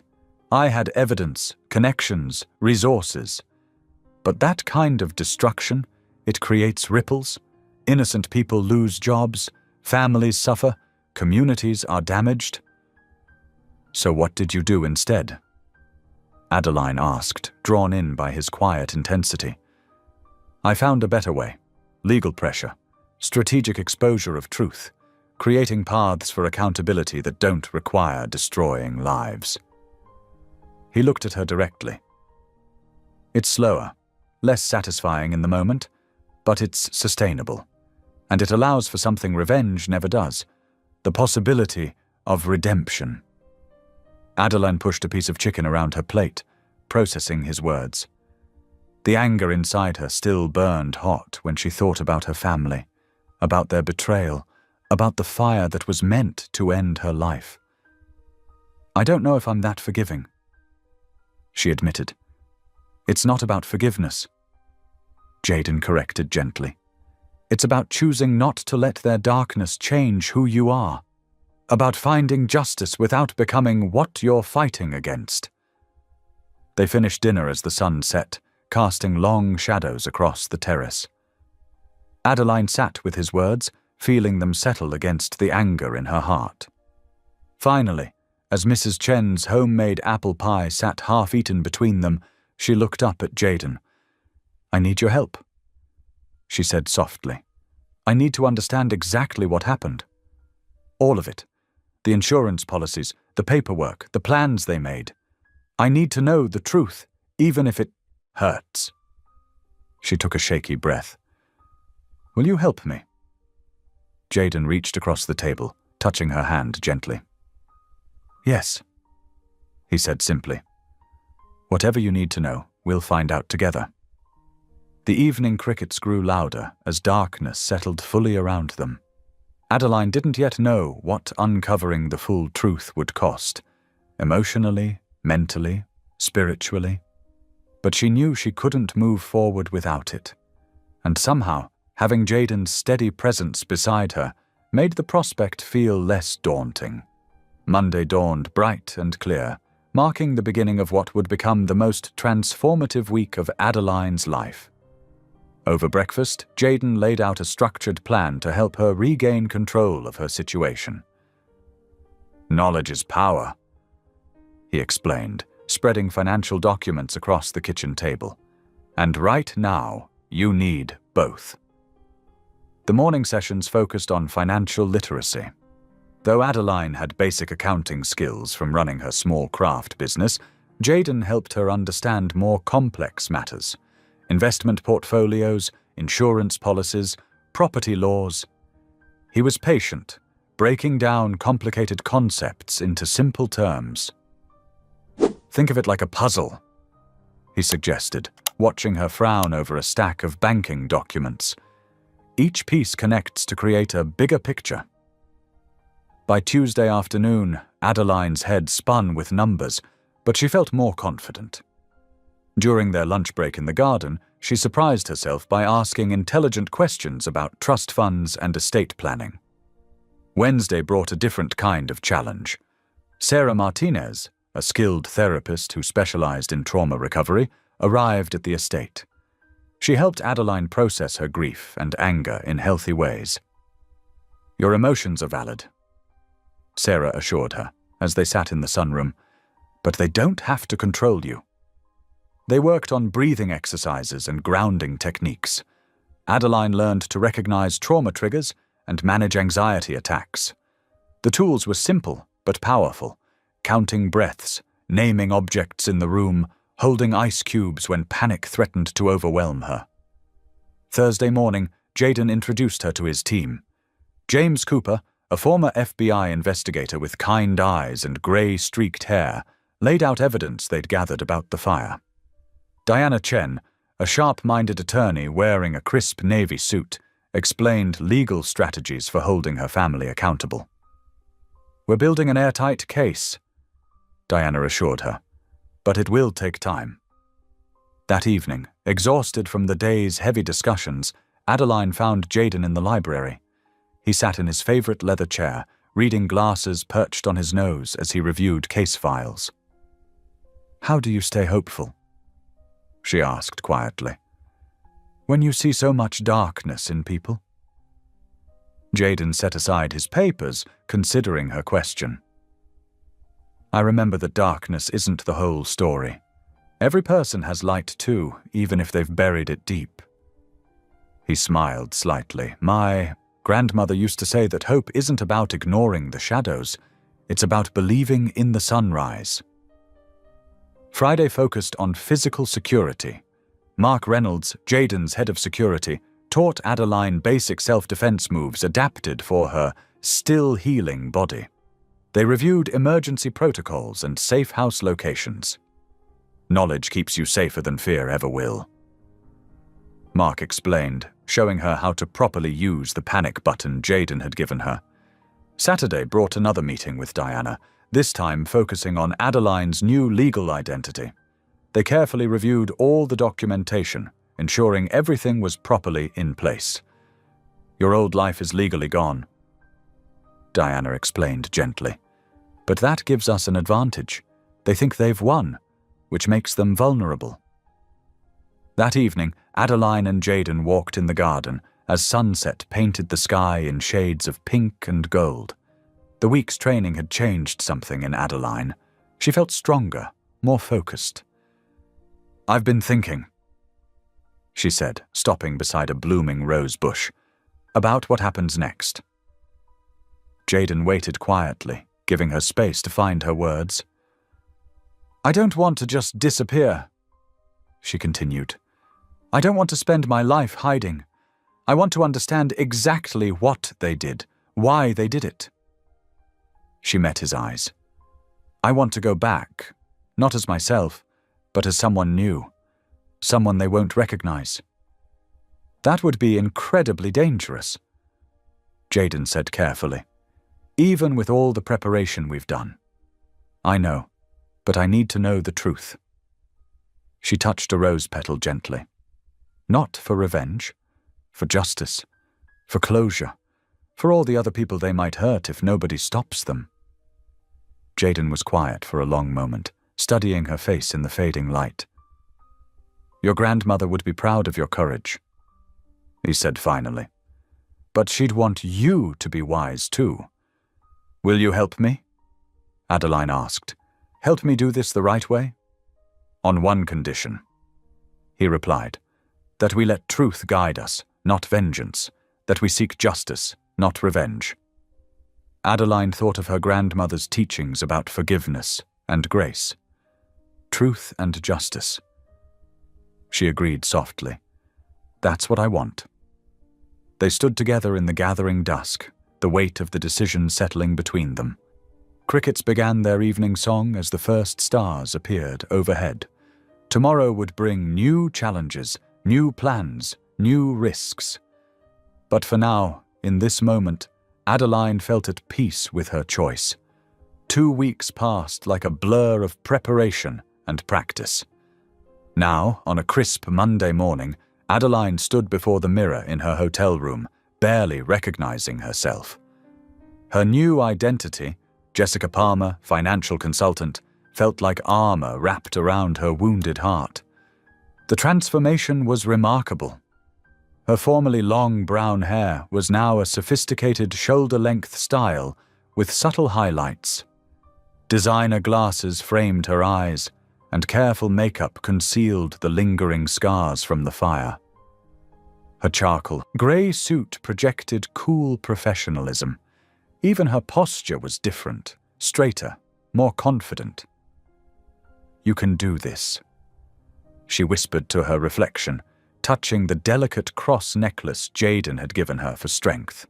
"I had evidence, connections, resources. But that kind of destruction, it creates ripples. Innocent people lose jobs, families suffer, communities are damaged." "So what did you do instead?" Adeline asked, drawn in by his quiet intensity. "I found a better way. Legal pressure, strategic exposure of truth, creating paths for accountability that don't require destroying lives." He looked at her directly. "It's slower, less satisfying in the moment, but it's sustainable. And it allows for something revenge never does, the possibility of redemption." Adeline pushed a piece of chicken around her plate, processing his words. The anger inside her still burned hot when she thought about her family, about their betrayal, about the fire that was meant to end her life. "I don't know if I'm that forgiving," she admitted. "It's not about forgiveness," Jaden corrected gently. "It's about choosing not to let their darkness change who you are. About finding justice without becoming what you're fighting against." They finished dinner as the sun set, casting long shadows across the terrace. Adeline sat with his words, feeling them settle against the anger in her heart. Finally, as Mrs. Chen's homemade apple pie sat half-eaten between them, she looked up at Jaden. "I need your help," she said softly. "I need to understand exactly what happened. All of it. The insurance policies, the paperwork, the plans they made. I need to know the truth, even if it hurts." She took a shaky breath. "Will you help me?" Jaden reached across the table, touching her hand gently. "Yes," he said simply. "Whatever you need to know, we'll find out together." The evening crickets grew louder as darkness settled fully around them. Adeline didn't yet know what uncovering the full truth would cost, emotionally, mentally, spiritually. But she knew she couldn't move forward without it. And somehow, having Jaden's steady presence beside her made the prospect feel less daunting. Monday dawned bright and clear, marking the beginning of what would become the most transformative week of Adeline's life. Over breakfast, Jaden laid out a structured plan to help her regain control of her situation. "Knowledge is power," he explained, spreading financial documents across the kitchen table. "And right now, you need both." The morning sessions focused on financial literacy. Though Adeline had basic accounting skills from running her small craft business, Jaden helped her understand more complex matters: investment portfolios, insurance policies, property laws. He was patient, breaking down complicated concepts into simple terms. "Think of it like a puzzle," he suggested, watching her frown over a stack of banking documents. "Each piece connects to create a bigger picture." By Tuesday afternoon, Adeline's head spun with numbers, but she felt more confident. During their lunch break in the garden, she surprised herself by asking intelligent questions about trust funds and estate planning. Wednesday brought a different kind of challenge. Sarah Martinez, a skilled therapist who specialized in trauma recovery, arrived at the estate. She helped Adeline process her grief and anger in healthy ways. "Your emotions are valid," Sarah assured her as they sat in the sunroom, "but they don't have to control you." They worked on breathing exercises and grounding techniques. Adeline learned to recognize trauma triggers and manage anxiety attacks. The tools were simple but powerful: counting breaths, naming objects in the room, holding ice cubes when panic threatened to overwhelm her. Thursday morning, Jaden introduced her to his team. James Cooper, a former FBI investigator with kind eyes and grey-streaked hair, laid out evidence they'd gathered about the fire. Diana Chen, a sharp-minded attorney wearing a crisp navy suit, explained legal strategies for holding her family accountable. "We're building an airtight case," Diana assured her, "but it will take time." That evening, exhausted from the day's heavy discussions, Adeline found Jaden in the library. He sat in his favorite leather chair, reading glasses perched on his nose as he reviewed case files. "How do you stay hopeful?" she asked quietly. "When you see so much darkness in people?" Jaden set aside his papers, considering her question. "I remember that darkness isn't the whole story. Every person has light too, even if they've buried it deep." He smiled slightly. "My grandmother used to say that hope isn't about ignoring the shadows, it's about believing in the sunrise." Friday focused on physical security. Mark Reynolds, Jaden's head of security, taught Adeline basic self-defense moves adapted for her still-healing body. They reviewed emergency protocols and safe house locations. "Knowledge keeps you safer than fear ever will," Mark explained, showing her how to properly use the panic button Jaden had given her. Saturday brought another meeting with Diana, this time focusing on Adeline's new legal identity. They carefully reviewed all the documentation, ensuring everything was properly in place. "Your old life is legally gone," Diana explained gently. "But that gives us an advantage. They think they've won, which makes them vulnerable." That evening, Adeline and Jaden walked in the garden as sunset painted the sky in shades of pink and gold. The week's training had changed something in Adeline. She felt stronger, more focused. "I've been thinking," she said, stopping beside a blooming rose bush, "about what happens next." Jaden waited quietly, giving her space to find her words. "I don't want to just disappear," she continued. "I don't want to spend my life hiding. I want to understand exactly what they did, why they did it." She met his eyes. "I want to go back, not as myself, but as someone new, someone they won't recognize." "That would be incredibly dangerous," Jaden said carefully, "even with all the preparation we've done." "I know, but I need to know the truth." She touched a rose petal gently. "Not for revenge, for justice, for closure, for all the other people they might hurt if nobody stops them." Jaden was quiet for a long moment, studying her face in the fading light. "Your grandmother would be proud of your courage," he said finally. "But she'd want you to be wise too. Will you help me?" Adeline asked. "Help me do this the right way?" "On one condition," he replied, "that we let truth guide us, not vengeance, that we seek justice, not revenge." Adeline thought of her grandmother's teachings about forgiveness and grace. Truth and justice. She agreed softly. "That's what I want." They stood together in the gathering dusk, the weight of the decision settling between them. Crickets began their evening song as the first stars appeared overhead. Tomorrow would bring new challenges, new plans, new risks. But for now, in this moment, Adeline felt at peace with her choice. 2 weeks passed like a blur of preparation and practice. Now, on a crisp Monday morning, Adeline stood before the mirror in her hotel room, barely recognizing herself. Her new identity, Jessica Palmer, financial consultant, felt like armor wrapped around her wounded heart. The transformation was remarkable. Her formerly long brown hair was now a sophisticated shoulder-length style with subtle highlights. Designer glasses framed her eyes, and careful makeup concealed the lingering scars from the fire. Her charcoal grey suit projected cool professionalism. Even her posture was different, straighter, more confident. "You can do this," she whispered to her reflection, touching the delicate cross necklace Jaden had given her for strength.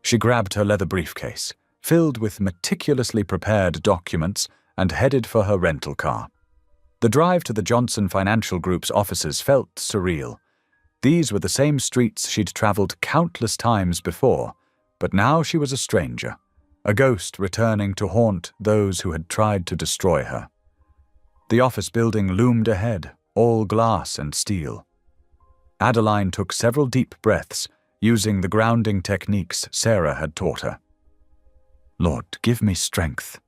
She grabbed her leather briefcase, filled with meticulously prepared documents, and headed for her rental car. The drive to the Johnson Financial Group's offices felt surreal. These were the same streets she'd traveled countless times before, but now she was a stranger, a ghost returning to haunt those who had tried to destroy her. The office building loomed ahead, all glass and steel. Adeline took several deep breaths, using the grounding techniques Sarah had taught her. "Lord, give me strength,"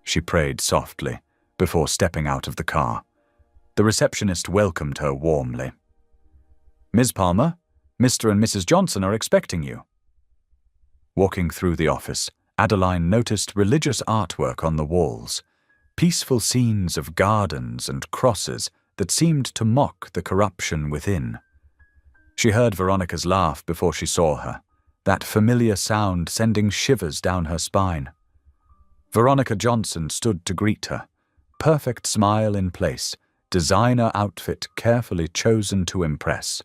she prayed softly before stepping out of the car. The receptionist welcomed her warmly. "Ms. Palmer, Mr. and Mrs. Johnson are expecting you." Walking through the office, Adeline noticed religious artwork on the walls, peaceful scenes of gardens and crosses that seemed to mock the corruption within. She heard Veronica's laugh before she saw her, that familiar sound sending shivers down her spine. Veronica Johnson stood to greet her, perfect smile in place, designer outfit carefully chosen to impress.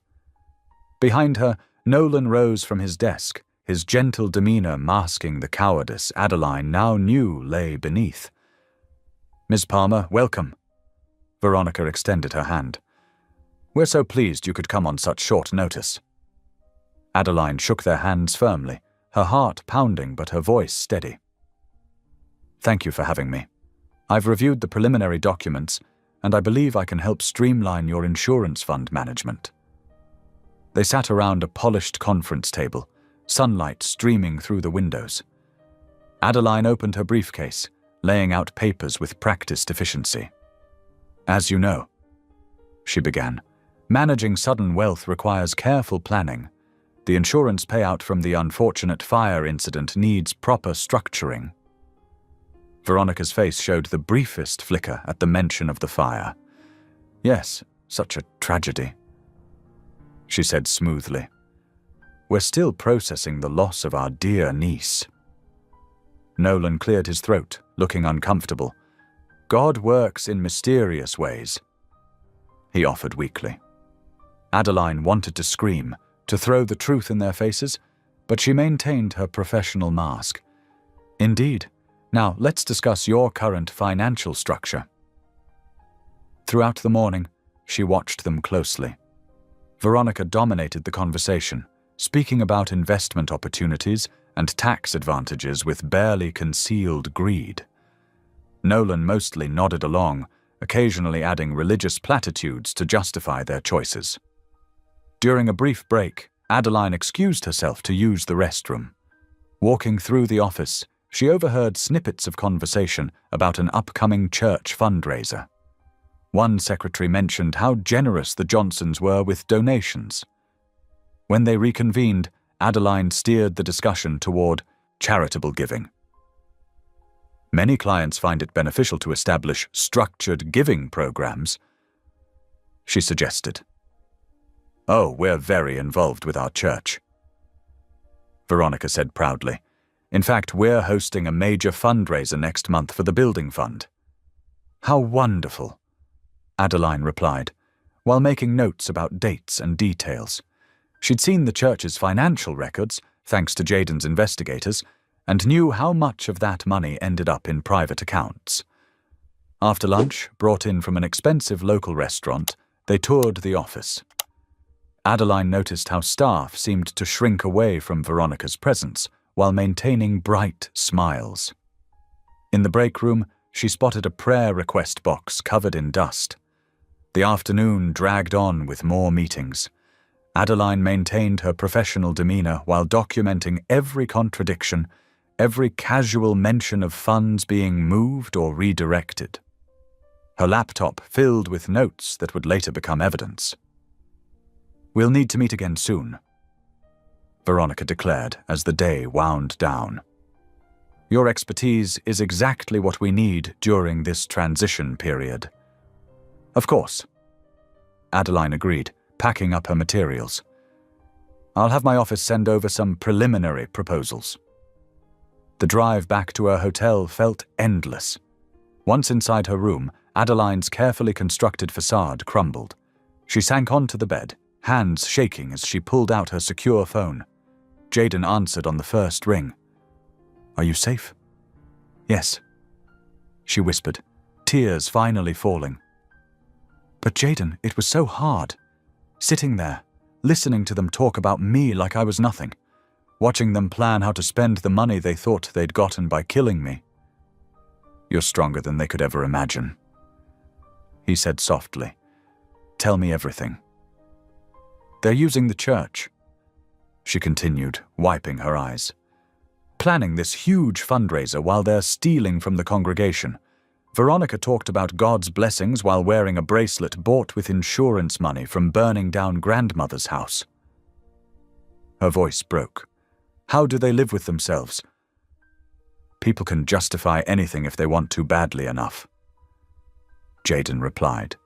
Behind her, Nolan rose from his desk, his gentle demeanor masking the cowardice Adeline now knew lay beneath. "Ms. Palmer, welcome." Veronica extended her hand. "We're so pleased you could come on such short notice." Adeline shook their hands firmly, her heart pounding but her voice steady. "Thank you for having me. I've reviewed the preliminary documents, and I believe I can help streamline your insurance fund management." They sat around a polished conference table, sunlight streaming through the windows. Adeline opened her briefcase, laying out papers with practiced efficiency. "As you know," she began, "managing sudden wealth requires careful planning. The insurance payout from the unfortunate fire incident needs proper structuring." Veronica's face showed the briefest flicker at the mention of the fire. "Yes, such a tragedy," she said smoothly. "We're still processing the loss of our dear niece." Nolan cleared his throat, looking uncomfortable. "God works in mysterious ways," he offered weakly. Adeline wanted to scream, to throw the truth in their faces, but she maintained her professional mask. "Indeed. Now, let's discuss your current financial structure." Throughout the morning, she watched them closely. Veronica dominated the conversation, speaking about investment opportunities and tax advantages with barely concealed greed. Nolan mostly nodded along, occasionally adding religious platitudes to justify their choices. During a brief break, Adeline excused herself to use the restroom. Walking through the office, she overheard snippets of conversation about an upcoming church fundraiser. One secretary mentioned how generous the Johnsons were with donations. When they reconvened, Adeline steered the discussion toward charitable giving. "Many clients find it beneficial to establish structured giving programs," she suggested. "Oh, we're very involved with our church," Veronica said proudly. "In fact, we're hosting a major fundraiser next month for the building fund." "How wonderful," Adeline replied, while making notes about dates and details. She'd seen the church's financial records, thanks to Jaden's investigators, and knew how much of that money ended up in private accounts. After lunch, brought in from an expensive local restaurant, they toured the office. Adeline noticed how staff seemed to shrink away from Veronica's presence while maintaining bright smiles. In the break room, she spotted a prayer request box covered in dust. The afternoon dragged on with more meetings. Adeline maintained her professional demeanor while documenting every contradiction, every casual mention of funds being moved or redirected. Her laptop filled with notes that would later become evidence. "We'll need to meet again soon," Veronica declared as the day wound down. "Your expertise is exactly what we need during this transition period." "Of course," Adeline agreed, packing up her materials. "I'll have my office send over some preliminary proposals." The drive back to her hotel felt endless. Once inside her room, Adeline's carefully constructed facade crumbled. She sank onto the bed, hands shaking as she pulled out her secure phone. Jaden answered on the first ring. "Are you safe?" "Yes," she whispered, tears finally falling. "But Jaden, it was so hard. Sitting there, listening to them talk about me like I was nothing. Watching them plan how to spend the money they thought they'd gotten by killing me." "You're stronger than they could ever imagine," he said softly. "Tell me everything." "They're using the church," she continued, wiping her eyes. "Planning this huge fundraiser while they're stealing from the congregation. Veronica talked about God's blessings while wearing a bracelet bought with insurance money from burning down grandmother's house." Her voice broke. "How do they live with themselves?" "People can justify anything if they want to badly enough," Jaden replied.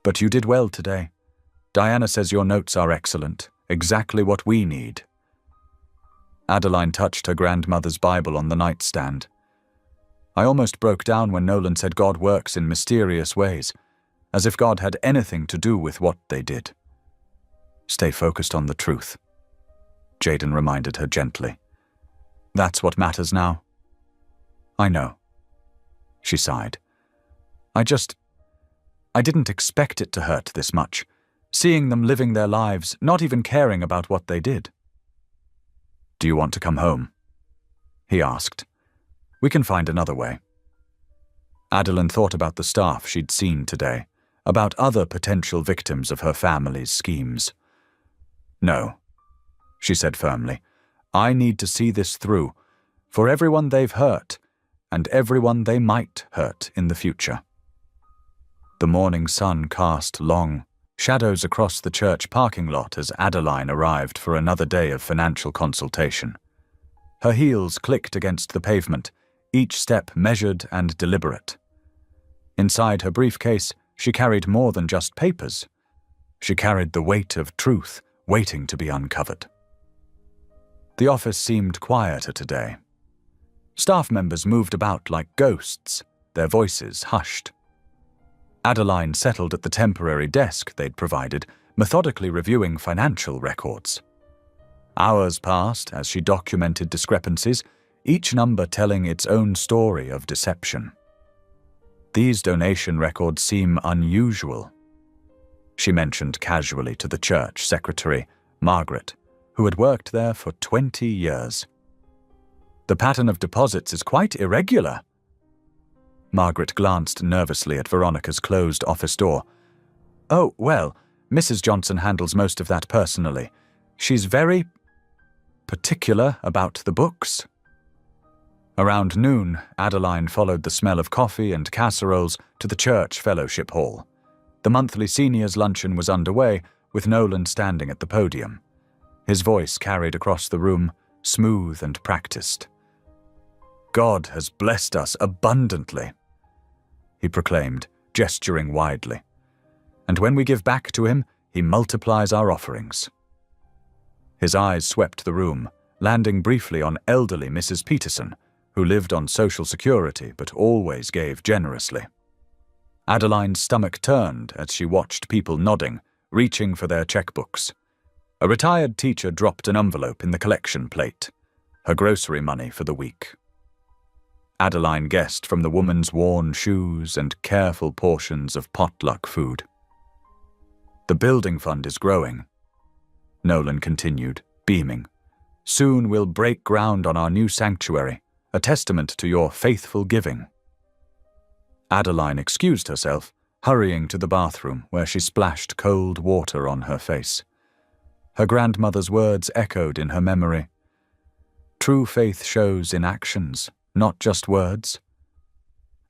"But you did well today. Diana says your notes are excellent, exactly what we need." Adeline touched her grandmother's Bible on the nightstand. "I almost broke down when Nolan said God works in mysterious ways, as if God had anything to do with what they did." "Stay focused on the truth," Jaden reminded her gently. "That's what matters now." "I know," she sighed. I didn't expect it to hurt this much, seeing them living their lives, not even caring about what they did." "Do you want to come home?" he asked. "We can find another way." Adeline thought about the staff she'd seen today, about other potential victims of her family's schemes. "No," she said firmly. "I need to see this through, for everyone they've hurt, and everyone they might hurt in the future." The morning sun cast long shadows across the church parking lot as Adeline arrived for another day of financial consultation. Her heels clicked against the pavement, each step measured and deliberate. Inside her briefcase, she carried more than just papers. She carried the weight of truth waiting to be uncovered. The office seemed quieter today. Staff members moved about like ghosts, their voices hushed. Adeline settled at the temporary desk they'd provided, methodically reviewing financial records. Hours passed as she documented discrepancies, each number telling its own story of deception. "These donation records seem unusual," she mentioned casually to the church secretary, Margaret, who had worked there for 20 years. "The pattern of deposits is quite irregular." Margaret glanced nervously at Veronica's closed office door. "Oh, well, Mrs. Johnson handles most of that personally. She's very particular about the books." Around noon, Adeline followed the smell of coffee and casseroles to the church fellowship hall. The monthly seniors' luncheon was underway, with Nolan standing at the podium. His voice carried across the room, smooth and practiced. "God has blessed us abundantly," he proclaimed, gesturing widely. "And when we give back to him, he multiplies our offerings." His eyes swept the room, landing briefly on elderly Mrs. Peterson, who lived on Social Security but always gave generously. Adeline's stomach turned as she watched people nodding, reaching for their checkbooks. A retired teacher dropped an envelope in the collection plate, her grocery money for the week. Adeline guessed from the woman's worn shoes and careful portions of potluck food. "The building fund is growing," Nolan continued, beaming. "Soon we'll break ground on our new sanctuary, a testament to your faithful giving." Adeline excused herself, hurrying to the bathroom where she splashed cold water on her face. Her grandmother's words echoed in her memory. True faith shows in actions, not just words.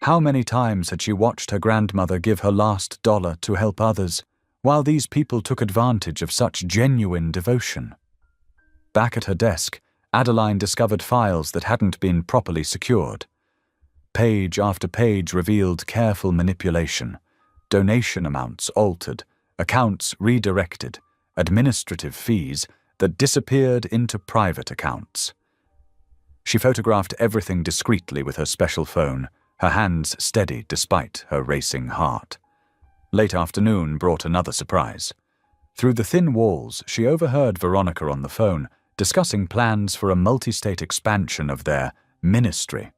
How many times had she watched her grandmother give her last dollar to help others, while these people took advantage of such genuine devotion? Back at her desk, Adeline discovered files that hadn't been properly secured. Page after page revealed careful manipulation, donation amounts altered, accounts redirected, administrative fees that disappeared into private accounts. She photographed everything discreetly with her special phone, her hands steady despite her racing heart. Late afternoon brought another surprise. Through the thin walls, she overheard Veronica on the phone discussing plans for a multi-state expansion of their ministry.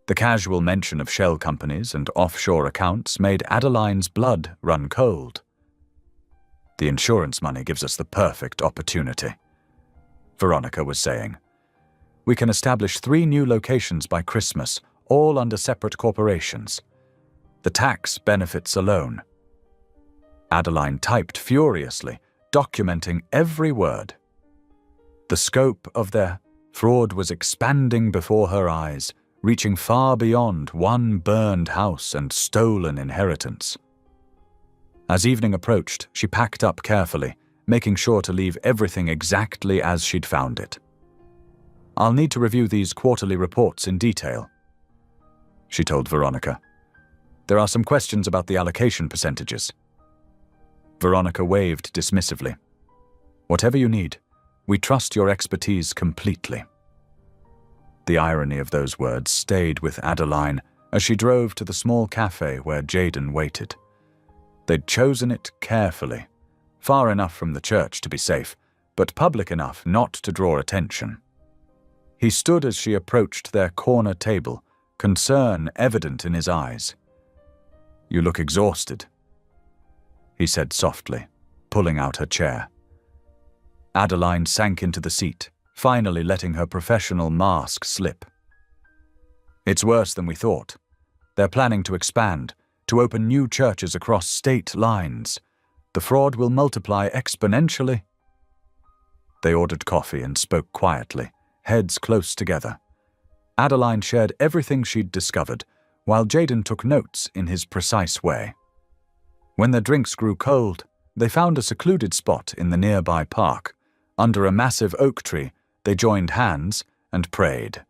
The casual mention of shell companies and offshore accounts made Adeline's blood run cold. "The insurance money gives us the perfect opportunity," Veronica was saying. "We can establish 3 new locations by Christmas, all under separate corporations. The tax benefits alone." Adeline typed furiously, documenting every word. The scope of their fraud was expanding before her eyes, reaching far beyond one burned house and stolen inheritance. As evening approached, she packed up carefully, making sure to leave everything exactly as she'd found it. "I'll need to review these quarterly reports in detail," she told Veronica. "There are some questions about the allocation percentages." Veronica waved dismissively. "Whatever you need. We trust your expertise completely." The irony of those words stayed with Adeline as she drove to the small cafe where Jaden waited. They'd chosen it carefully, far enough from the church to be safe, but public enough not to draw attention. He stood as she approached their corner table, concern evident in his eyes. "You look exhausted," he said softly, pulling out her chair. Adeline sank into the seat, finally letting her professional mask slip. "It's worse than we thought. They're planning to expand, to open new churches across state lines. The fraud will multiply exponentially." They ordered coffee and spoke quietly, heads close together. Adeline shared everything she'd discovered, while Jaden took notes in his precise way. When their drinks grew cold, they found a secluded spot in the nearby park. Under a massive oak tree, they joined hands and prayed.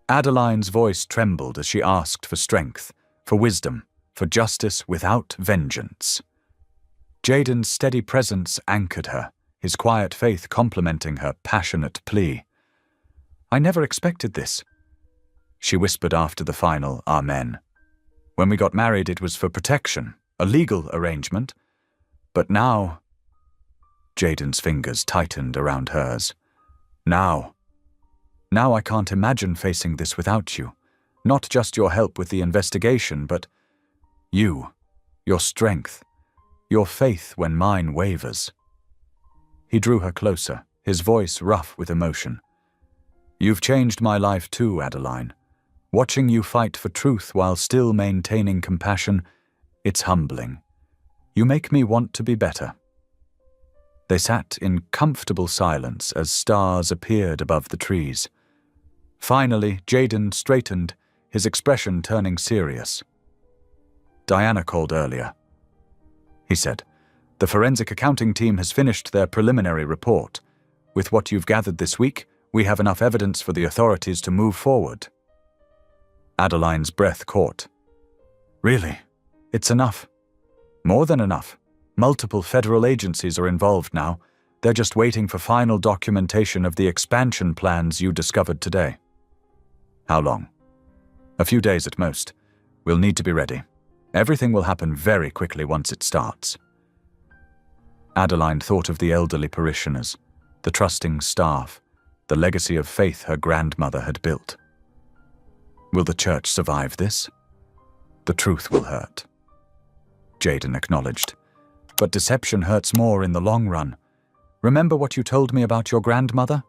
Adeline's voice trembled as she asked for strength, for wisdom, for justice without vengeance. Jaden's steady presence anchored her, his quiet faith complementing her passionate plea. "I never expected this," she whispered after the final Amen. "When we got married, it was for protection, a legal arrangement. But now—" Jaden's fingers tightened around hers. Now I can't imagine facing this without you. Not just your help with the investigation, but you, your strength, your faith when mine wavers." He drew her closer, his voice rough with emotion. "You've changed my life too, Adeline. Watching you fight for truth while still maintaining compassion, it's humbling. You make me want to be better." They sat in comfortable silence as stars appeared above the trees. Finally, Jaden straightened, his expression turning serious. "Diana called earlier," he said. "The forensic accounting team has finished their preliminary report. With what you've gathered this week, we have enough evidence for the authorities to move forward." Adeline's breath caught. "Really? It's enough?" "More than enough. Multiple federal agencies are involved now. They're just waiting for final documentation of the expansion plans you discovered today." "How long?" "A few days at most. We'll need to be ready. Everything will happen very quickly once it starts." Adeline thought of the elderly parishioners, the trusting staff, the legacy of faith her grandmother had built. Will the church survive this? The truth will hurt. Jaden acknowledged. But deception hurts more in the long run. Remember what you told me about your grandmother?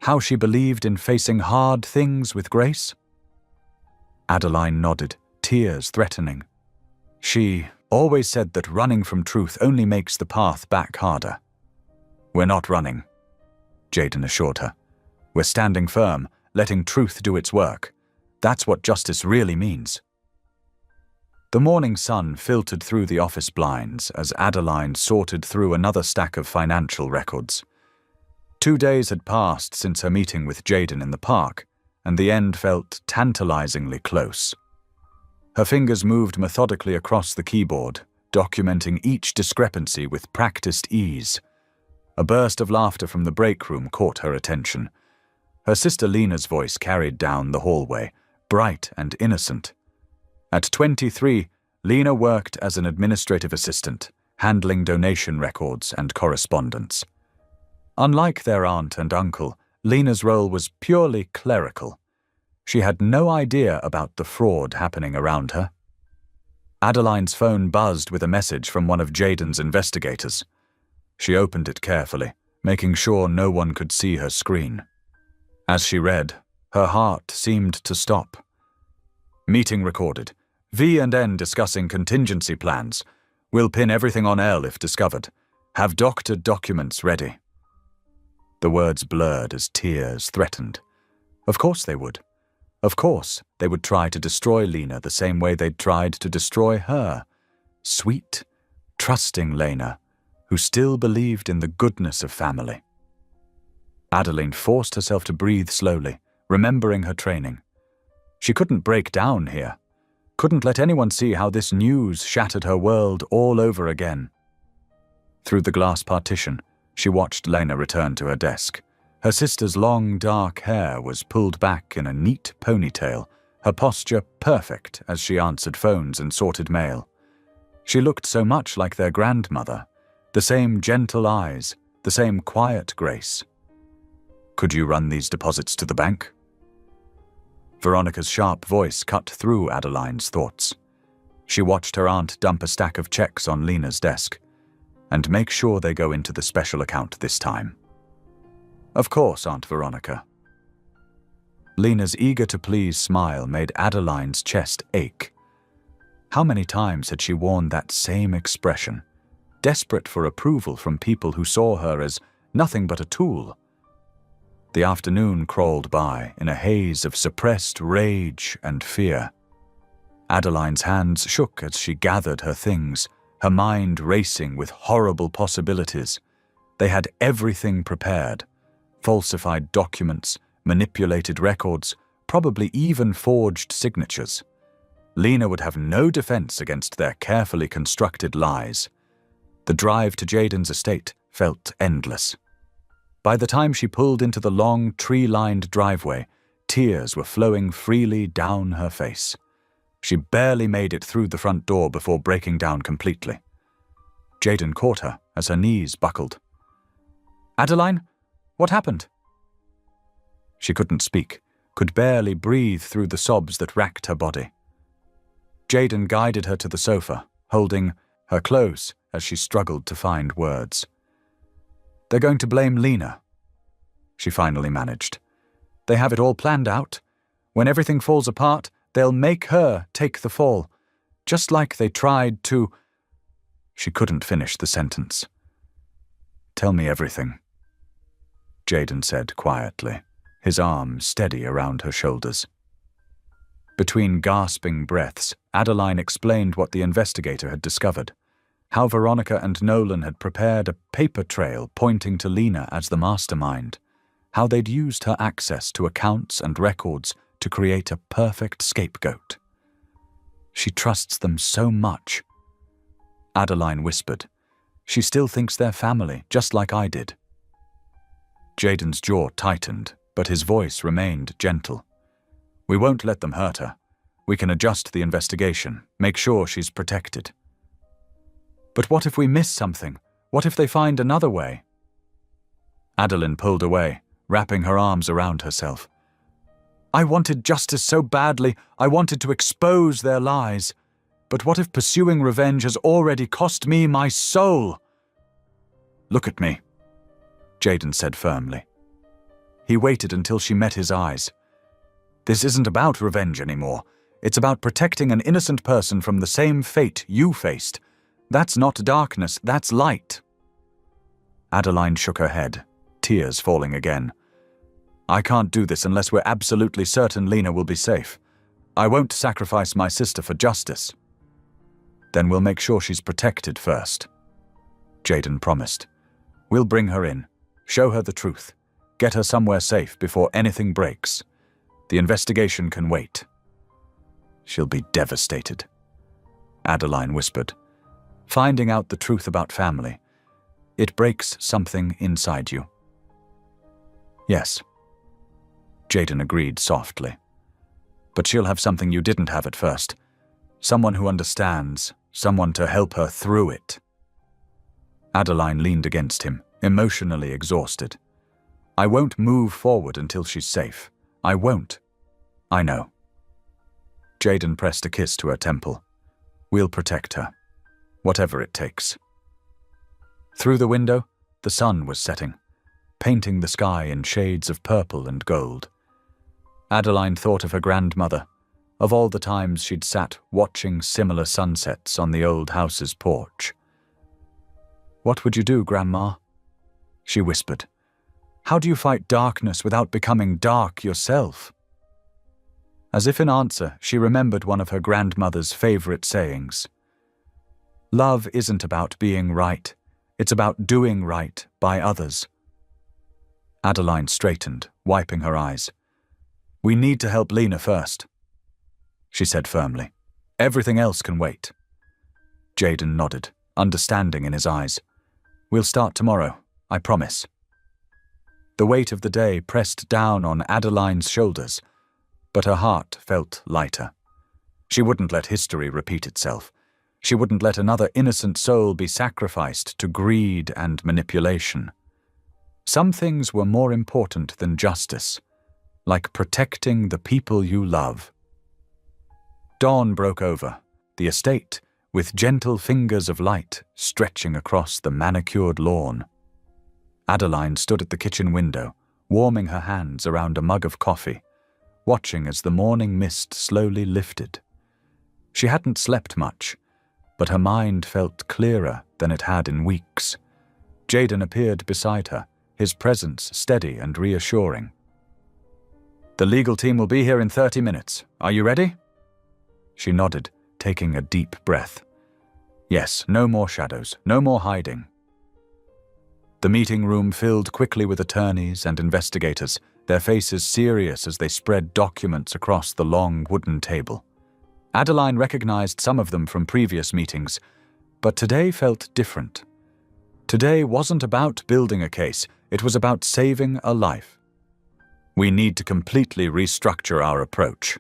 How she believed in facing hard things with grace? Adeline nodded, tears threatening. She always said that running from truth only makes the path back harder. We're not running, Jaden assured her. We're standing firm, letting truth do its work. That's what justice really means. The morning sun filtered through the office blinds as Adeline sorted through another stack of financial records. 2 days had passed since her meeting with Jaden in the park, and the end felt tantalizingly close. Her fingers moved methodically across the keyboard, documenting each discrepancy with practiced ease. A burst of laughter from the break room caught her attention. Her sister Lena's voice carried down the hallway, bright and innocent. At 23, Lena worked as an administrative assistant, handling donation records and correspondence. Unlike their aunt and uncle, Lena's role was purely clerical. She had no idea about the fraud happening around her. Adeline's phone buzzed with a message from one of Jaden's investigators. She opened it carefully, making sure no one could see her screen. As she read, her heart seemed to stop. Meeting recorded. V and N discussing contingency plans. We'll pin everything on L if discovered. Have doctored documents ready. The words blurred as tears threatened. Of course they would. Of course they would try to destroy Lena the same way they'd tried to destroy her. Sweet, trusting Lena, who still believed in the goodness of family. Adeline forced herself to breathe slowly, remembering her training. She couldn't break down here. Couldn't let anyone see how this news shattered her world all over again. Through the glass partition, she watched Lena return to her desk. Her sister's long, dark hair was pulled back in a neat ponytail, her posture perfect as she answered phones and sorted mail. She looked so much like their grandmother, the same gentle eyes, the same quiet grace. Could you run these deposits to the bank? Veronica's sharp voice cut through Adeline's thoughts. She watched her aunt dump a stack of checks on Lena's desk. And make sure they go into the special account this time. Of course, Aunt Veronica. Lena's eager-to-please smile made Adeline's chest ache. How many times had she worn that same expression, desperate for approval from people who saw her as nothing but a tool? The afternoon crawled by in a haze of suppressed rage and fear. Adeline's hands shook as she gathered her things, her mind racing with horrible possibilities. They had everything prepared. Falsified documents, manipulated records, probably even forged signatures. Lena would have no defense against their carefully constructed lies. The drive to Jaden's estate felt endless. By the time she pulled into the long, tree-lined driveway, tears were flowing freely down her face. She barely made it through the front door before breaking down completely. Jaden caught her as her knees buckled. "Adeline, what happened?" She couldn't speak, could barely breathe through the sobs that racked her body. Jaden guided her to the sofa, holding her close as she struggled to find words. "They're going to blame Lena," she finally managed. "They have it all planned out. When everything falls apart, they'll make her take the fall, just like they tried to—" She couldn't finish the sentence. "Tell me everything," Jaden said quietly, his arm steady around her shoulders. Between gasping breaths, Adeline explained what the investigator had discovered, how Veronica and Nolan had prepared a paper trail pointing to Lena as the mastermind, how they'd used her access to accounts and records to create a perfect scapegoat. "She trusts them so much," Adeline whispered. "She still thinks they're family, just like I did." Jaden's jaw tightened, but his voice remained gentle. "We won't let them hurt her. We can adjust the investigation, make sure she's protected." "But what if we miss something? What if they find another way?" Adeline pulled away, wrapping her arms around herself. "I wanted justice so badly. I wanted to expose their lies. But what if pursuing revenge has already cost me my soul?" "Look at me," Jaden said firmly. He waited until she met his eyes. "This isn't about revenge anymore. It's about protecting an innocent person from the same fate you faced, That's not darkness, that's light. Adeline shook her head, tears falling again. I can't do this unless we're absolutely certain Lena will be safe. I won't sacrifice my sister for justice. Then we'll make sure she's protected first. Jaden promised. We'll bring her in, show her the truth, get her somewhere safe before anything breaks. The investigation can wait. She'll be devastated, Adeline whispered. Finding out the truth about family, it breaks something inside you. Yes, Jaden agreed softly. But she'll have something you didn't have at first. Someone who understands, someone to help her through it. Adeline leaned against him, emotionally exhausted. I won't move forward until she's safe. I won't. I know. Jaden pressed a kiss to her temple. We'll protect her, whatever it takes. Through the window, the sun was setting, painting the sky in shades of purple and gold. Adeline thought of her grandmother, of all the times she'd sat watching similar sunsets on the old house's porch. What would you do, Grandma? She whispered. How do you fight darkness without becoming dark yourself? As if in answer, she remembered one of her grandmother's favorite sayings. Love isn't about being right, it's about doing right by others. Adeline straightened, wiping her eyes. We need to help Lena first, she said firmly. Everything else can wait. Jaden nodded, understanding in his eyes. We'll start tomorrow, I promise. The weight of the day pressed down on Adeline's shoulders, but her heart felt lighter. She wouldn't let history repeat itself. She wouldn't let another innocent soul be sacrificed to greed and manipulation. Some things were more important than justice, like protecting the people you love. Dawn broke over, the estate, with gentle fingers of light stretching across the manicured lawn. Adeline stood at the kitchen window, warming her hands around a mug of coffee, watching as the morning mist slowly lifted. She hadn't slept much, but her mind felt clearer than it had in weeks. Jaden appeared beside her, his presence steady and reassuring. The legal team will be here in 30 minutes. Are you ready? She nodded, taking a deep breath. Yes, no more shadows, no more hiding. The meeting room filled quickly with attorneys and investigators, their faces serious as they spread documents across the long wooden table. Adeline recognized some of them from previous meetings, but today felt different. Today wasn't about building a case, it was about saving a life. We need to completely restructure our approach.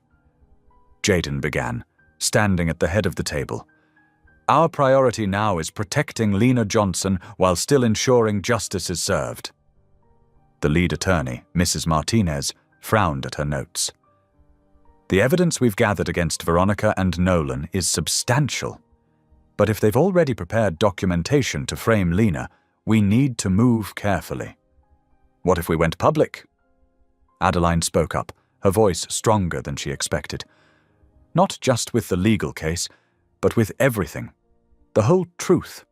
Jaden began, standing at the head of the table. Our priority now is protecting Lena Johnson while still ensuring justice is served. The lead attorney, Mrs. Martinez, frowned at her notes. The evidence we've gathered against Veronica and Nolan is substantial. But if they've already prepared documentation to frame Lena, we need to move carefully. What if we went public? Adeline spoke up, her voice stronger than she expected. Not just with the legal case, but with everything. The whole truth.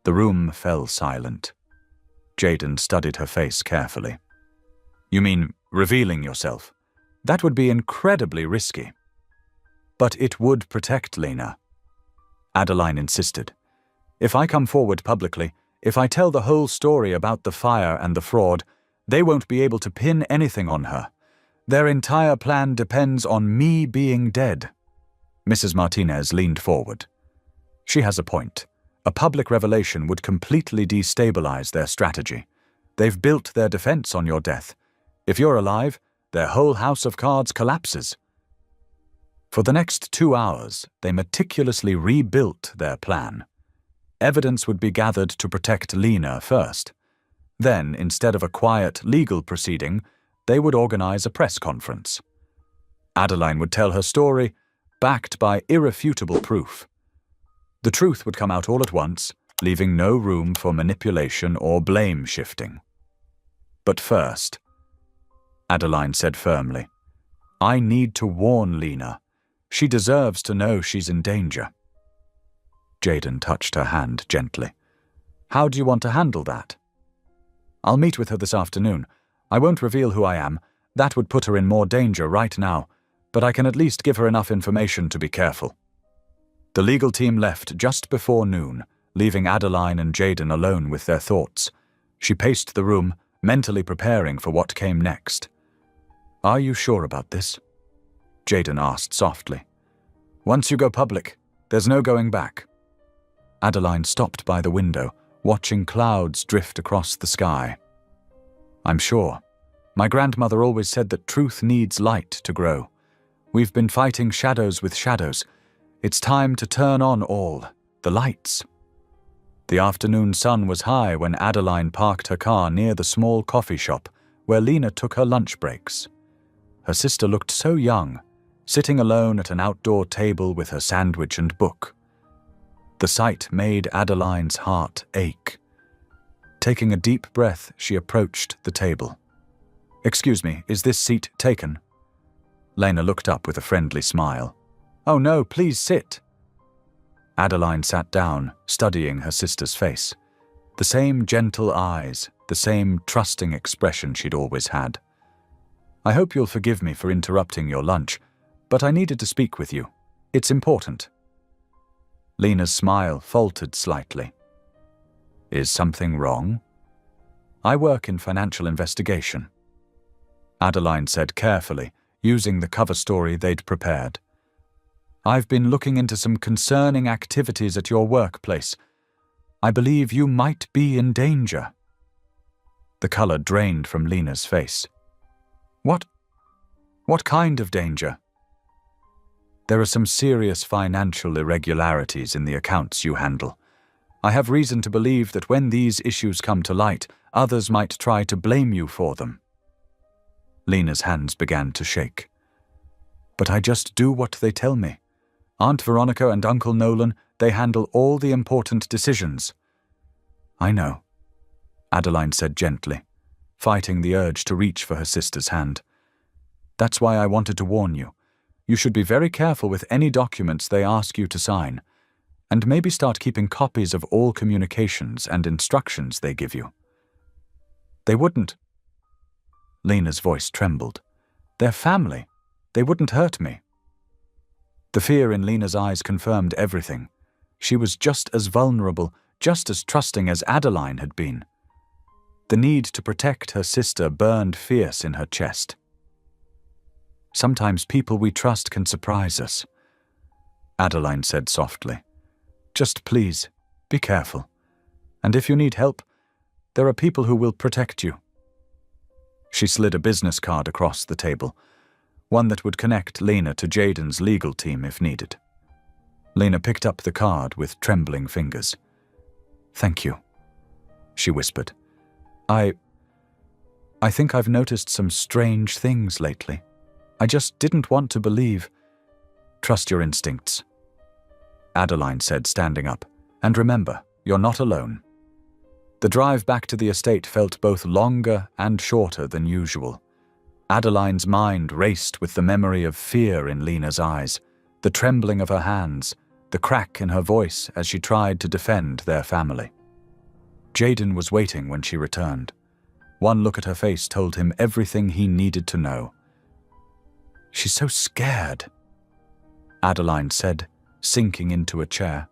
The room fell silent. Jaden studied her face carefully. You mean revealing yourself? That would be incredibly risky. But it would protect Lena. Adeline insisted. If I come forward publicly, if I tell the whole story about the fire and the fraud, they won't be able to pin anything on her. Their entire plan depends on me being dead. Mrs. Martinez leaned forward. She has a point. A public revelation would completely destabilize their strategy. They've built their defense on your death. If you're alive, their whole house of cards collapses. For the next 2 hours, they meticulously rebuilt their plan. Evidence would be gathered to protect Lena first. Then, instead of a quiet legal proceeding, they would organize a press conference. Adeline would tell her story, backed by irrefutable proof. The truth would come out all at once, leaving no room for manipulation or blame shifting. But first, Adeline said firmly, I need to warn Lena. She deserves to know she's in danger. Jaden touched her hand gently. How do you want to handle that? I'll meet with her this afternoon. I won't reveal who I am. That would put her in more danger right now, but I can at least give her enough information to be careful. The legal team left just before noon, leaving Adeline and Jaden alone with their thoughts. She paced the room, mentally preparing for what came next. Are you sure about this? Jaden asked softly. Once you go public, there's no going back. Adeline stopped by the window, watching clouds drift across the sky. I'm sure. My grandmother always said that truth needs light to grow. We've been fighting shadows with shadows. It's time to turn on all the lights. The afternoon sun was high when Adeline parked her car near the small coffee shop where Lena took her lunch breaks. Her sister looked so young, sitting alone at an outdoor table with her sandwich and book. The sight made Adeline's heart ache. Taking a deep breath, she approached the table. Excuse me, is this seat taken? Lena looked up with a friendly smile. Oh no, please sit. Adeline sat down, studying her sister's face. The same gentle eyes, the same trusting expression she'd always had. I hope you'll forgive me for interrupting your lunch, but I needed to speak with you. It's important. Lena's smile faltered slightly. Is something wrong? I work in financial investigation. Adeline said carefully, using the cover story they'd prepared. I've been looking into some concerning activities at your workplace. I believe you might be in danger. The color drained from Lena's face. What kind of danger? There are some serious financial irregularities in the accounts you handle. I have reason to believe that when these issues come to light, others might try to blame you for them. Lena's hands began to shake. But I just do what they tell me. Aunt Veronica and Uncle Nolan, they handle all the important decisions. I know, Adeline said gently, fighting the urge to reach for her sister's hand. That's why I wanted to warn you. You should be very careful with any documents they ask you to sign, and maybe start keeping copies of all communications and instructions they give you. They wouldn't. Lena's voice trembled. They're family. They wouldn't hurt me. The fear in Lena's eyes confirmed everything. She was just as vulnerable, just as trusting as Adeline had been. The need to protect her sister burned fierce in her chest. Sometimes people we trust can surprise us, Adeline said softly. Just please, be careful. And if you need help, there are people who will protect you. She slid a business card across the table, one that would connect Lena to Jaden's legal team if needed. Lena picked up the card with trembling fingers. Thank you, she whispered. I think I've noticed some strange things lately. I just didn't want to believe. Trust your instincts, Adeline said, standing up. And remember, you're not alone. The drive back to the estate felt both longer and shorter than usual. Adeline's mind raced with the memory of fear in Lena's eyes, the trembling of her hands, the crack in her voice as she tried to defend their family. Jaden was waiting when she returned. One look at her face told him everything he needed to know. She's so scared, Adeline said, sinking into a chair.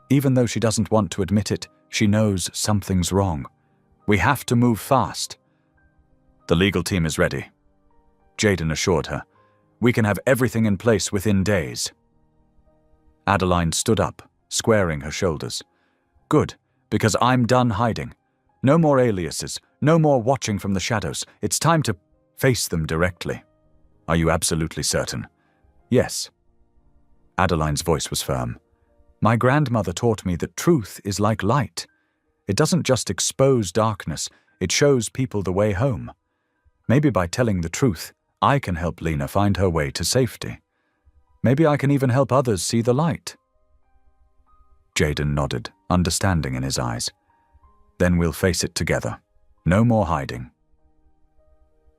Even though she doesn't want to admit it, she knows something's wrong. We have to move fast. The legal team is ready, Jaden assured her. We can have everything in place within days. Adeline stood up, squaring her shoulders. Good, because I'm done hiding. No more aliases, no more watching from the shadows. It's time to face them directly. Are you absolutely certain? Yes. Adeline's voice was firm. My grandmother taught me that truth is like light. It doesn't just expose darkness, it shows people the way home. Maybe by telling the truth, I can help Lena find her way to safety. Maybe I can even help others see the light. Jaden nodded, understanding in his eyes. Then we'll face it together. No more hiding.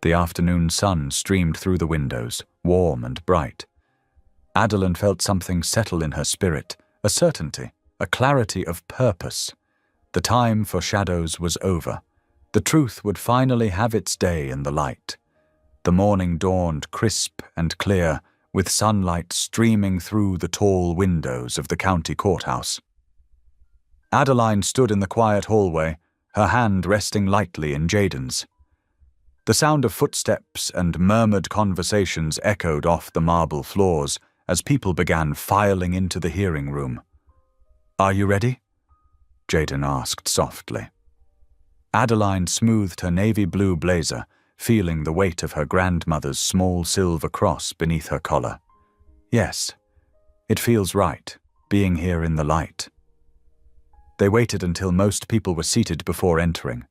The afternoon sun streamed through the windows, warm and bright. Adeline felt something settle in her spirit, a certainty, a clarity of purpose. The time for shadows was over. The truth would finally have its day in the light. The morning dawned crisp and clear, with sunlight streaming through the tall windows of the county courthouse. Adeline stood in the quiet hallway, her hand resting lightly in Jaden's. The sound of footsteps and murmured conversations echoed off the marble floors as people began filing into the hearing room. "Are you ready?" Jaden asked softly. Adeline smoothed her navy blue blazer, feeling the weight of her grandmother's small silver cross beneath her collar. "Yes, it feels right, being here in the light." They waited until most people were seated before entering.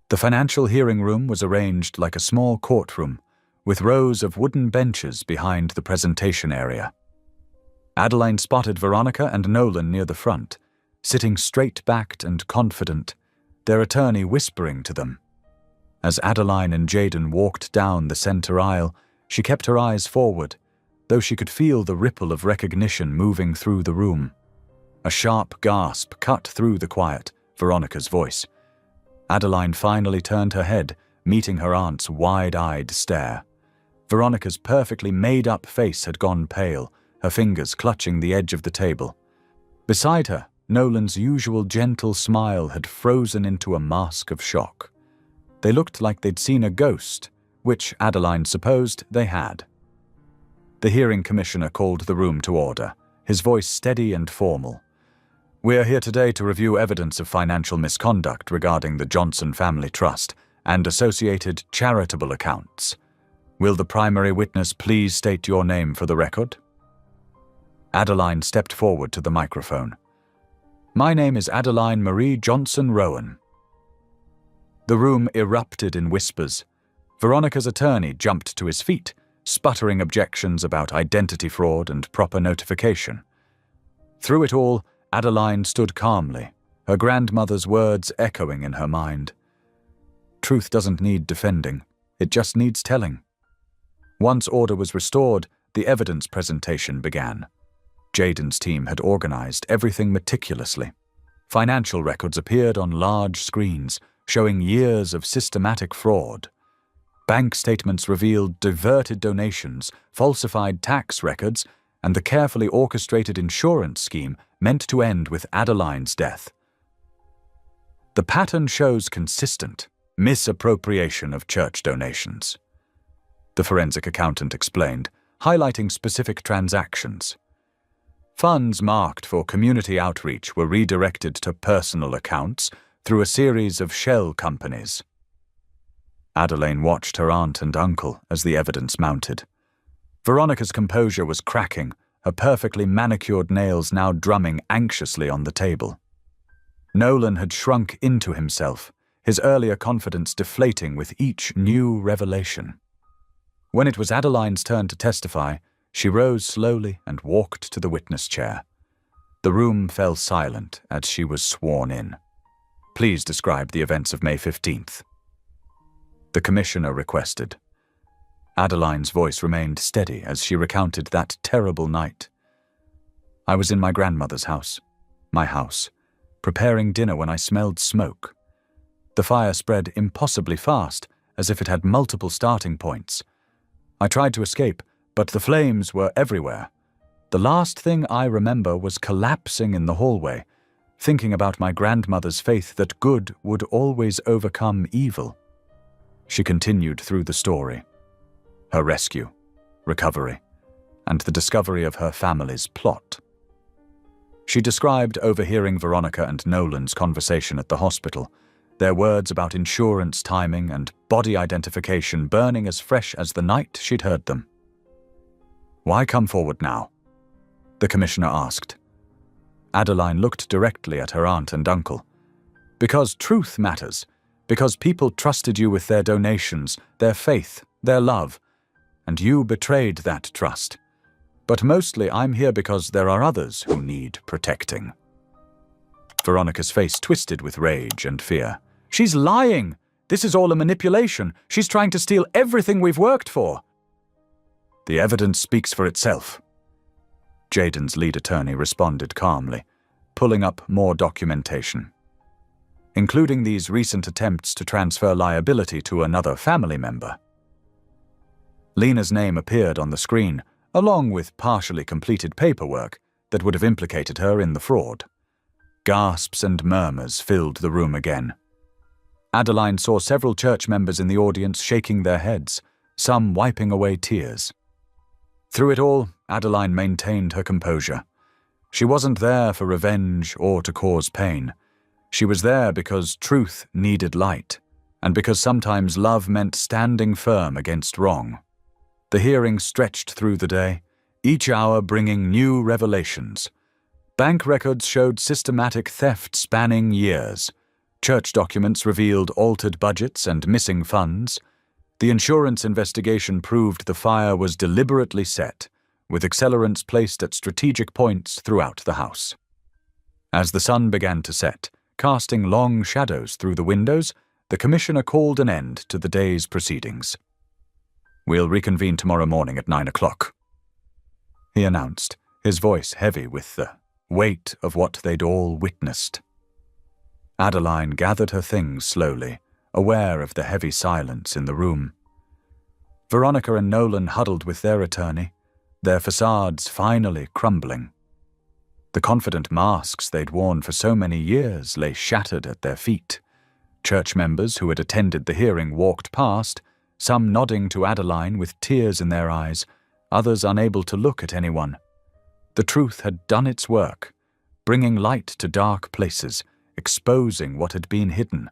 The financial hearing room was arranged like a small courtroom, with rows of wooden benches behind the presentation area. Adeline spotted Veronica and Nolan near the front, sitting straight-backed and confident, their attorney whispering to them. As Adeline and Jaden walked down the center aisle, she kept her eyes forward, though she could feel the ripple of recognition moving through the room. A sharp gasp cut through the quiet, Veronica's voice. Adeline finally turned her head, meeting her aunt's wide-eyed stare. Veronica's perfectly made-up face had gone pale, her fingers clutching the edge of the table. Beside her, Nolan's usual gentle smile had frozen into a mask of shock. They looked like they'd seen a ghost, which Adeline supposed they had. The hearing commissioner called the room to order, his voice steady and formal. "We're here today to review evidence of financial misconduct regarding the Johnson Family Trust and associated charitable accounts. Will the primary witness please state your name for the record?" Adeline stepped forward to the microphone. "My name is Adeline Marie Johnson Rowan." The room erupted in whispers. Veronica's attorney jumped to his feet, sputtering objections about identity fraud and proper notification. Through it all, Adeline stood calmly, her grandmother's words echoing in her mind. Truth doesn't need defending, it just needs telling. Once order was restored, the evidence presentation began. Jaden's team had organized everything meticulously. Financial records appeared on large screens, showing years of systematic fraud. Bank statements revealed diverted donations, falsified tax records, and the carefully orchestrated insurance scheme meant to end with Adeline's death. The pattern shows consistent misappropriation of church donations, the forensic accountant explained, highlighting specific transactions. Funds marked for community outreach were redirected to personal accounts through a series of shell companies. Adeline watched her aunt and uncle as the evidence mounted. Veronica's composure was cracking, her perfectly manicured nails now drumming anxiously on the table. Nolan had shrunk into himself, his earlier confidence deflating with each new revelation. When it was Adeline's turn to testify, she rose slowly and walked to the witness chair. The room fell silent as she was sworn in. "Please describe the events of May 15th. The commissioner requested. Adeline's voice remained steady as she recounted that terrible night. "I was in my grandmother's house, my house, preparing dinner when I smelled smoke. The fire spread impossibly fast, as if it had multiple starting points. I tried to escape, but the flames were everywhere. The last thing I remember was collapsing in the hallway, thinking about my grandmother's faith that good would always overcome evil." She continued through the story. Her rescue, recovery, and the discovery of her family's plot. She described overhearing Veronica and Nolan's conversation at the hospital, their words about insurance timing and body identification burning as fresh as the night she'd heard them. "Why come forward now?" the commissioner asked. Adeline looked directly at her aunt and uncle. "Because truth matters, because people trusted you with their donations, their faith, their love, and you betrayed that trust. But mostly I'm here because there are others who need protecting." Veronica's face twisted with rage and fear. "She's lying! This is all a manipulation! She's trying to steal everything we've worked for!" "The evidence speaks for itself," Jaden's lead attorney responded calmly, pulling up more documentation, including these recent attempts to transfer liability to another family member. Lena's name appeared on the screen, along with partially completed paperwork that would have implicated her in the fraud. Gasps and murmurs filled the room again. Adeline saw several church members in the audience shaking their heads, some wiping away tears. Through it all, Adeline maintained her composure. She wasn't there for revenge or to cause pain. She was there because truth needed light, and because sometimes love meant standing firm against wrong. The hearing stretched through the day, each hour bringing new revelations. Bank records showed systematic theft spanning years. Church documents revealed altered budgets and missing funds. The insurance investigation proved the fire was deliberately set, with accelerants placed at strategic points throughout the house. As the sun began to set, casting long shadows through the windows, the commissioner called an end to the day's proceedings. "We'll reconvene tomorrow morning at 9 o'clock, he announced, his voice heavy with the weight of what they'd all witnessed. Adeline gathered her things slowly, aware of the heavy silence in the room. Veronica and Nolan huddled with their attorney, their facades finally crumbling. The confident masks they'd worn for so many years lay shattered at their feet. Church members who had attended the hearing walked past, some nodding to Adeline with tears in their eyes, others unable to look at anyone. The truth had done its work, bringing light to dark places, exposing what had been hidden.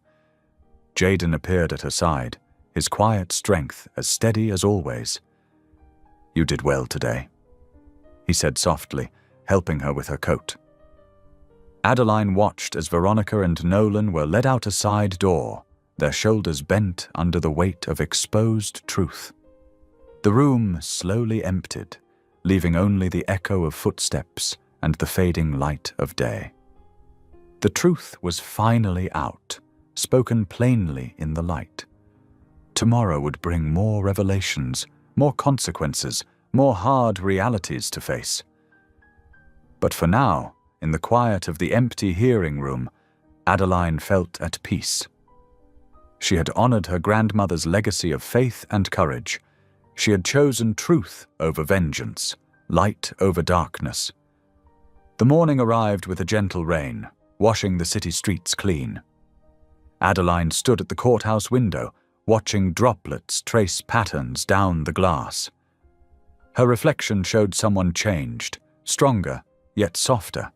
Jaden appeared at her side, his quiet strength as steady as always. "You did well today," he said softly, helping her with her coat. Adeline watched as Veronica and Nolan were led out a side door, their shoulders bent under the weight of exposed truth. The room slowly emptied, leaving only the echo of footsteps and the fading light of day. The truth was finally out, spoken plainly in the light. Tomorrow would bring more revelations, more consequences, more hard realities to face. But for now, in the quiet of the empty hearing room, Adeline felt at peace. She had honored her grandmother's legacy of faith and courage. She had chosen truth over vengeance, light over darkness. The morning arrived with a gentle rain, washing the city streets clean. Adeline stood at the courthouse window, watching droplets trace patterns down the glass. Her reflection showed someone changed, stronger, yet softer.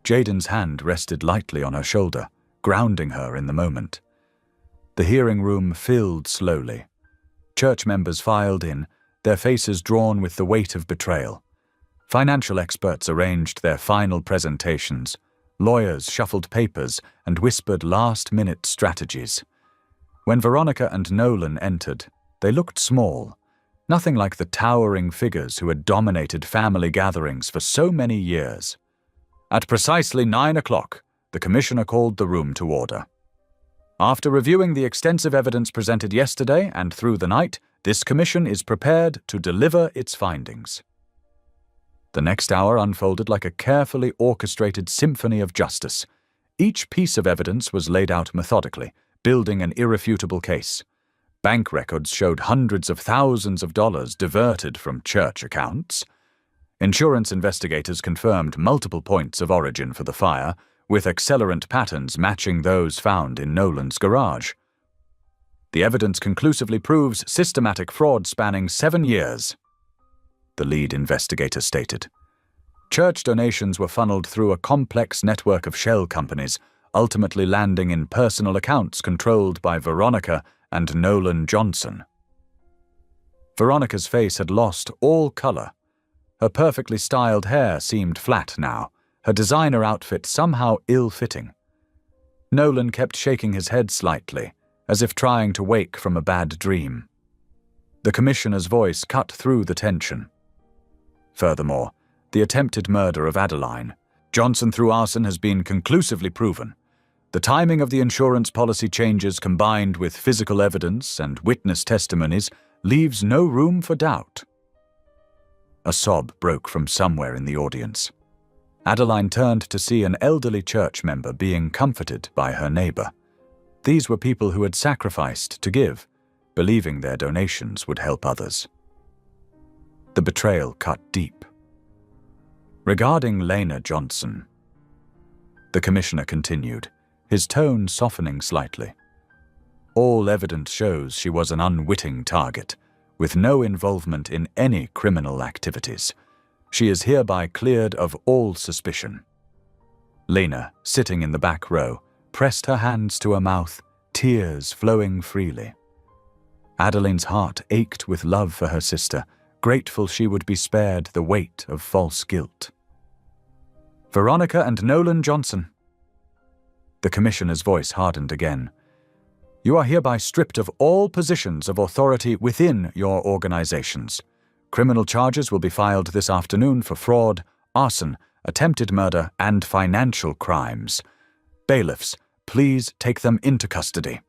Jaden's hand rested lightly on her shoulder, grounding her in the moment. The hearing room filled slowly. Church members filed in, their faces drawn with the weight of betrayal. Financial experts arranged their final presentations. Lawyers shuffled papers and whispered last-minute strategies. When Veronica and Nolan entered, they looked small, nothing like the towering figures who had dominated family gatherings for so many years. At precisely 9 o'clock, the commissioner called the room to order. After reviewing the extensive evidence presented yesterday and through the night, this commission is prepared to deliver its findings. The next hour unfolded like a carefully orchestrated symphony of justice. Each piece of evidence was laid out methodically, building an irrefutable case. Bank records showed hundreds of thousands of dollars diverted from church accounts. Insurance investigators confirmed multiple points of origin for the fire, with accelerant patterns matching those found in Nolan's garage. The evidence conclusively proves systematic fraud spanning 7 years, the lead investigator stated. Church donations were funneled through a complex network of shell companies, ultimately landing in personal accounts controlled by Veronica and Nolan Johnson. Veronica's face had lost all color. Her perfectly styled hair seemed flat now, her designer outfit somehow ill-fitting. Nolan kept shaking his head slightly, as if trying to wake from a bad dream. The commissioner's voice cut through the tension. Furthermore, the attempted murder of Adeline, Johnson through arson, has been conclusively proven. The timing of the insurance policy changes combined with physical evidence and witness testimonies leaves no room for doubt. A sob broke from somewhere in the audience. Adeline turned to see an elderly church member being comforted by her neighbor. These were people who had sacrificed to give, believing their donations would help others. The betrayal cut deep. Regarding Lena Johnson, the commissioner continued, his tone softening slightly. All evidence shows she was an unwitting target, with no involvement in any criminal activities. She is hereby cleared of all suspicion. Lena, sitting in the back row, pressed her hands to her mouth, tears flowing freely. Adeline's heart ached with love for her sister, grateful she would be spared the weight of false guilt. Veronica and Nolan Johnson. The commissioner's voice hardened again. You are hereby stripped of all positions of authority within your organizations. Criminal charges will be filed this afternoon for fraud, arson, attempted murder, and financial crimes. Bailiffs, please take them into custody.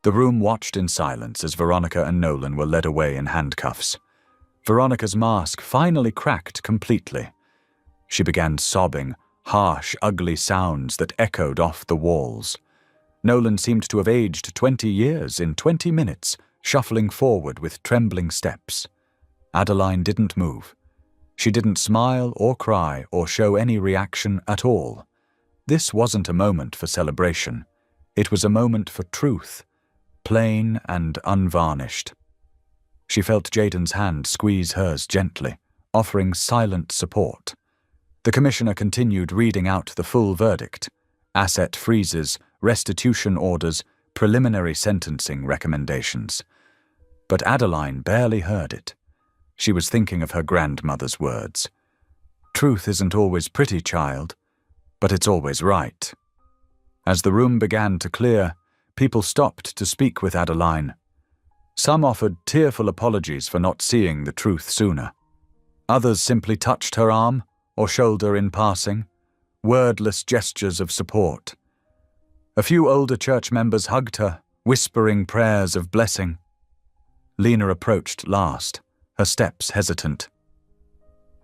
The room watched in silence as Veronica and Nolan were led away in handcuffs. Veronica's mask finally cracked completely. She began sobbing, harsh, ugly sounds that echoed off the walls. Nolan seemed to have aged 20 years in 20 minutes, shuffling forward with trembling steps. Adeline didn't move. She didn't smile or cry or show any reaction at all. This wasn't a moment for celebration. It was a moment for truth, plain and unvarnished. She felt Jaden's hand squeeze hers gently, offering silent support. The commissioner continued reading out the full verdict: asset freezes, restitution orders, preliminary sentencing recommendations. But Adeline barely heard it. She was thinking of her grandmother's words. Truth isn't always pretty, child, but it's always right. As the room began to clear, people stopped to speak with Adeline. Some offered tearful apologies for not seeing the truth sooner. Others simply touched her arm or shoulder in passing, wordless gestures of support. A few older church members hugged her, whispering prayers of blessing. Lena approached last, her steps hesitant.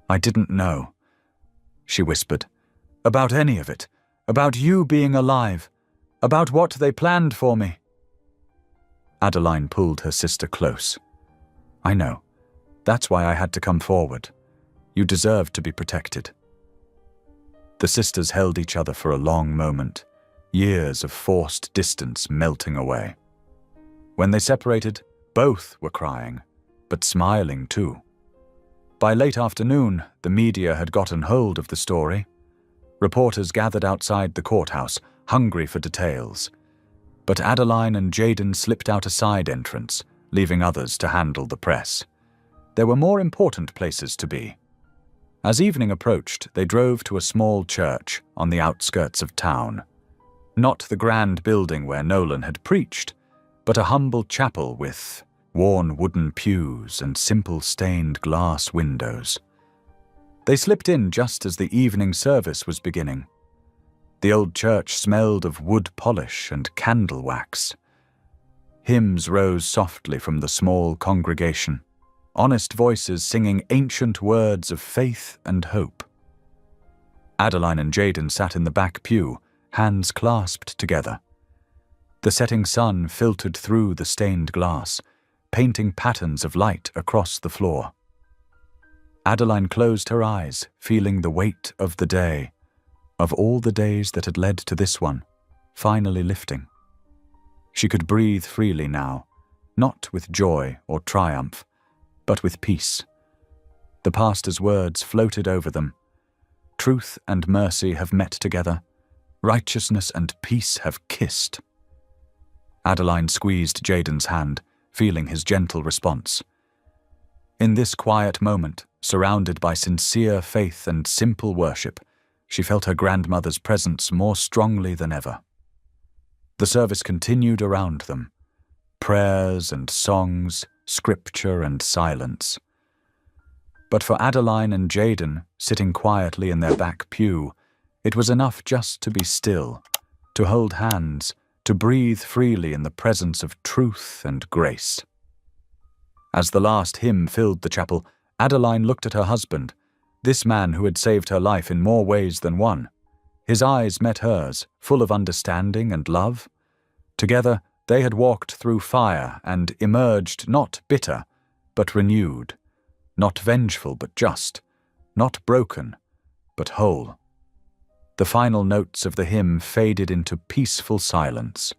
I didn't know, she whispered, about any of it, about you being alive, about what they planned for me. Adeline pulled her sister close. I know. That's why I had to come forward. You deserve to be protected. The sisters held each other for a long moment, years of forced distance melting away. When they separated, both were crying, but smiling too. By late afternoon, the media had gotten hold of the story. Reporters gathered outside the courthouse, hungry for details. But Adeline and Jaden slipped out a side entrance, leaving others to handle the press. There were more important places to be. As evening approached, they drove to a small church on the outskirts of town. Not the grand building where Nolan had preached, but a humble chapel with worn wooden pews and simple stained glass windows. They slipped in just as the evening service was beginning. The old church smelled of wood polish and candle wax. Hymns rose softly from the small congregation, honest voices singing ancient words of faith and hope. Adeline and Jaden sat in the back pew, hands clasped together. The setting sun filtered through the stained glass, painting patterns of light across the floor. Adeline closed her eyes, feeling the weight of the day, of all the days that had led to this one, finally lifting. She could breathe freely now, not with joy or triumph, but with peace. The pastor's words floated over them. Truth and mercy have met together. Righteousness and peace have kissed. Adeline squeezed Jaden's hand, feeling his gentle response. In this quiet moment, surrounded by sincere faith and simple worship, she felt her grandmother's presence more strongly than ever. The service continued around them. Prayers and songs, scripture and silence. But for Adeline and Jaden, sitting quietly in their back pew, it was enough just to be still, to hold hands, to breathe freely in the presence of truth and grace. As the last hymn filled the chapel, Adeline looked at her husband, This man who had saved her life in more ways than one. His eyes met hers, full of understanding and love. Together, they had walked through fire and emerged not bitter, but renewed. Not vengeful, but just. Not broken, but whole. The final notes of the hymn faded into peaceful silence.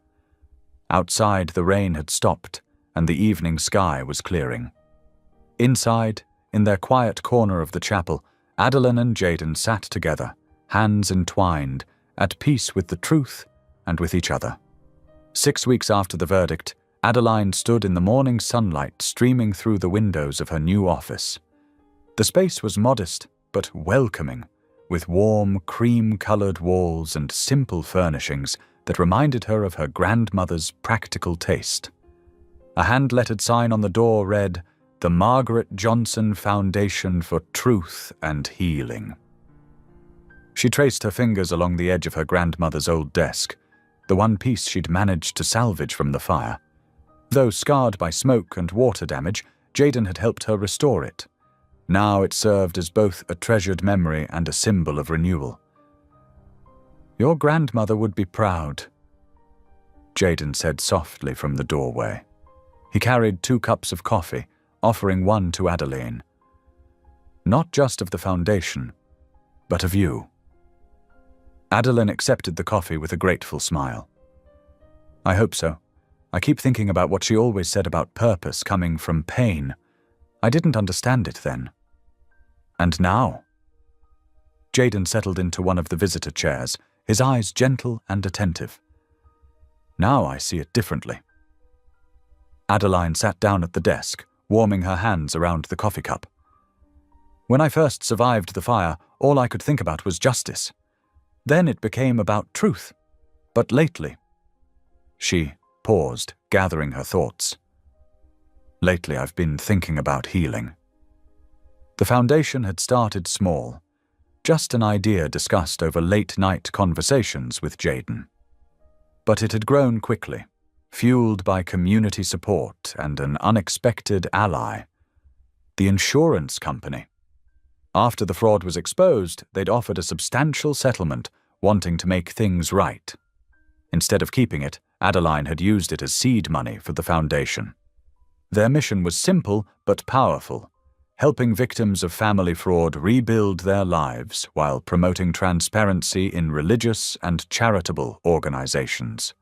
Outside, the rain had stopped, and the evening sky was clearing. Inside, in their quiet corner of the chapel, Adeline and Jaden sat together, hands entwined, at peace with the truth and with each other. 6 weeks after the verdict, Adeline stood in the morning sunlight streaming through the windows of her new office. The space was modest, but welcoming, with warm, cream-colored walls and simple furnishings that reminded her of her grandmother's practical taste. A hand-lettered sign on the door read, "The Margaret Johnson Foundation for Truth and Healing." She traced her fingers along the edge of her grandmother's old desk, the one piece she'd managed to salvage from the fire. Though scarred by smoke and water damage, Jaden had helped her restore it. Now it served as both a treasured memory and a symbol of renewal. "Your grandmother would be proud," Jaden said softly from the doorway. He carried 2 cups of coffee, offering one to Adeline. "Not just of the foundation, but of you." Adeline accepted the coffee with a grateful smile. "I hope so. I keep thinking about what she always said about purpose coming from pain. I didn't understand it then. And now?" Jaden settled into one of the visitor chairs, his eyes gentle and attentive. "Now I see it differently." Adeline sat down at the desk, warming her hands around the coffee cup. "When I first survived the fire, all I could think about was justice. Then it became about truth. But lately—" She paused, gathering her thoughts. "Lately I've been thinking about healing." The foundation had started small, just an idea discussed over late-night conversations with Jaden. But it had grown quickly, fueled by community support and an unexpected ally: the insurance company. After the fraud was exposed, they'd offered a substantial settlement, wanting to make things right. Instead of keeping it, Adeline had used it as seed money for the foundation. Their mission was simple but powerful: helping victims of family fraud rebuild their lives while promoting transparency in religious and charitable organizations.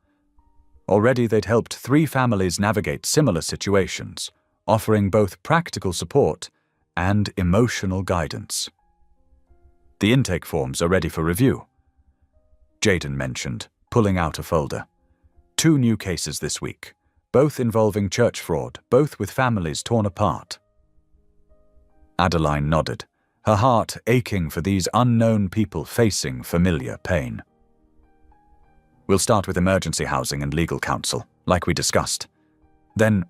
Already they'd helped 3 families navigate similar situations, offering both practical support and emotional guidance. "The intake forms are ready for review," Jaden mentioned, pulling out a folder. 2 new cases this week, both involving church fraud, both with families torn apart. Adeline nodded, her heart aching for these unknown people facing familiar pain. "We'll start with emergency housing and legal counsel, like we discussed. Then—"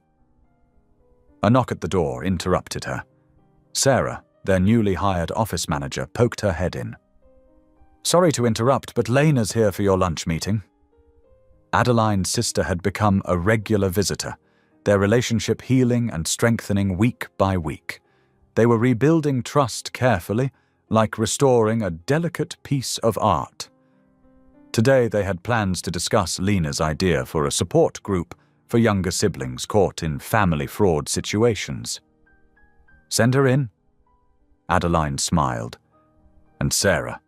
A knock at the door interrupted her. Sarah, their newly hired office manager, poked her head in. "Sorry to interrupt, but Lena's here for your lunch meeting." Adeline's sister had become a regular visitor, their relationship healing and strengthening week by week. They were rebuilding trust carefully, like restoring a delicate piece of art. Today they had plans to discuss Lena's idea for a support group for younger siblings caught in family fraud situations. "Send her in." Adeline smiled. "And Sarah,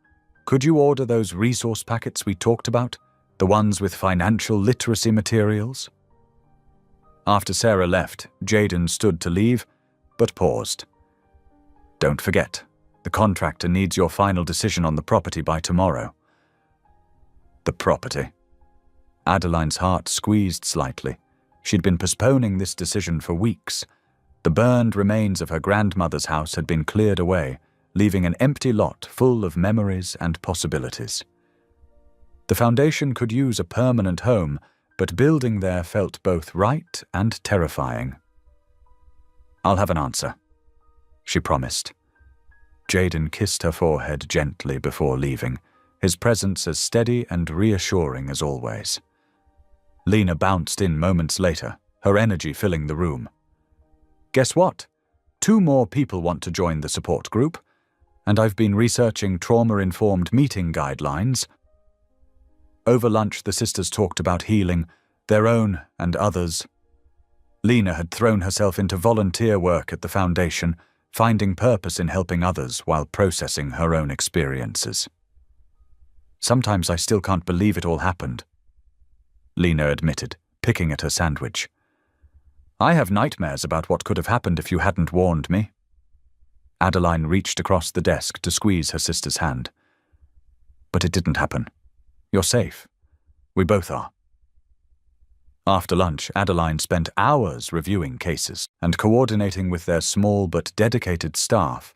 could you order those resource packets we talked about, the ones with financial literacy materials?" After Sarah left, Jaden stood to leave, but paused. "Don't forget, the contractor needs your final decision on the property by tomorrow." The property. Adeline's heart squeezed slightly. She'd been postponing this decision for weeks. The burned remains of her grandmother's house had been cleared away, leaving an empty lot full of memories and possibilities. The foundation could use a permanent home, but building there felt both right and terrifying. "I'll have an answer," she promised. Jaden kissed her forehead gently before leaving, his presence as steady and reassuring as always. Lena bounced in moments later, her energy filling the room. "Guess what? 2 more people want to join the support group, and I've been researching trauma-informed meeting guidelines. Over lunch, the sisters talked about healing, their own and others. Lena had thrown herself into volunteer work at the foundation, finding purpose in helping others while processing her own experiences. Sometimes I still can't believe it all happened, Lena admitted, picking at her sandwich. I have nightmares about what could have happened if you hadn't warned me. Adeline reached across the desk to squeeze her sister's hand. But it didn't happen. You're safe. We both are. After lunch, Adeline spent hours reviewing cases and coordinating with their small but dedicated staff.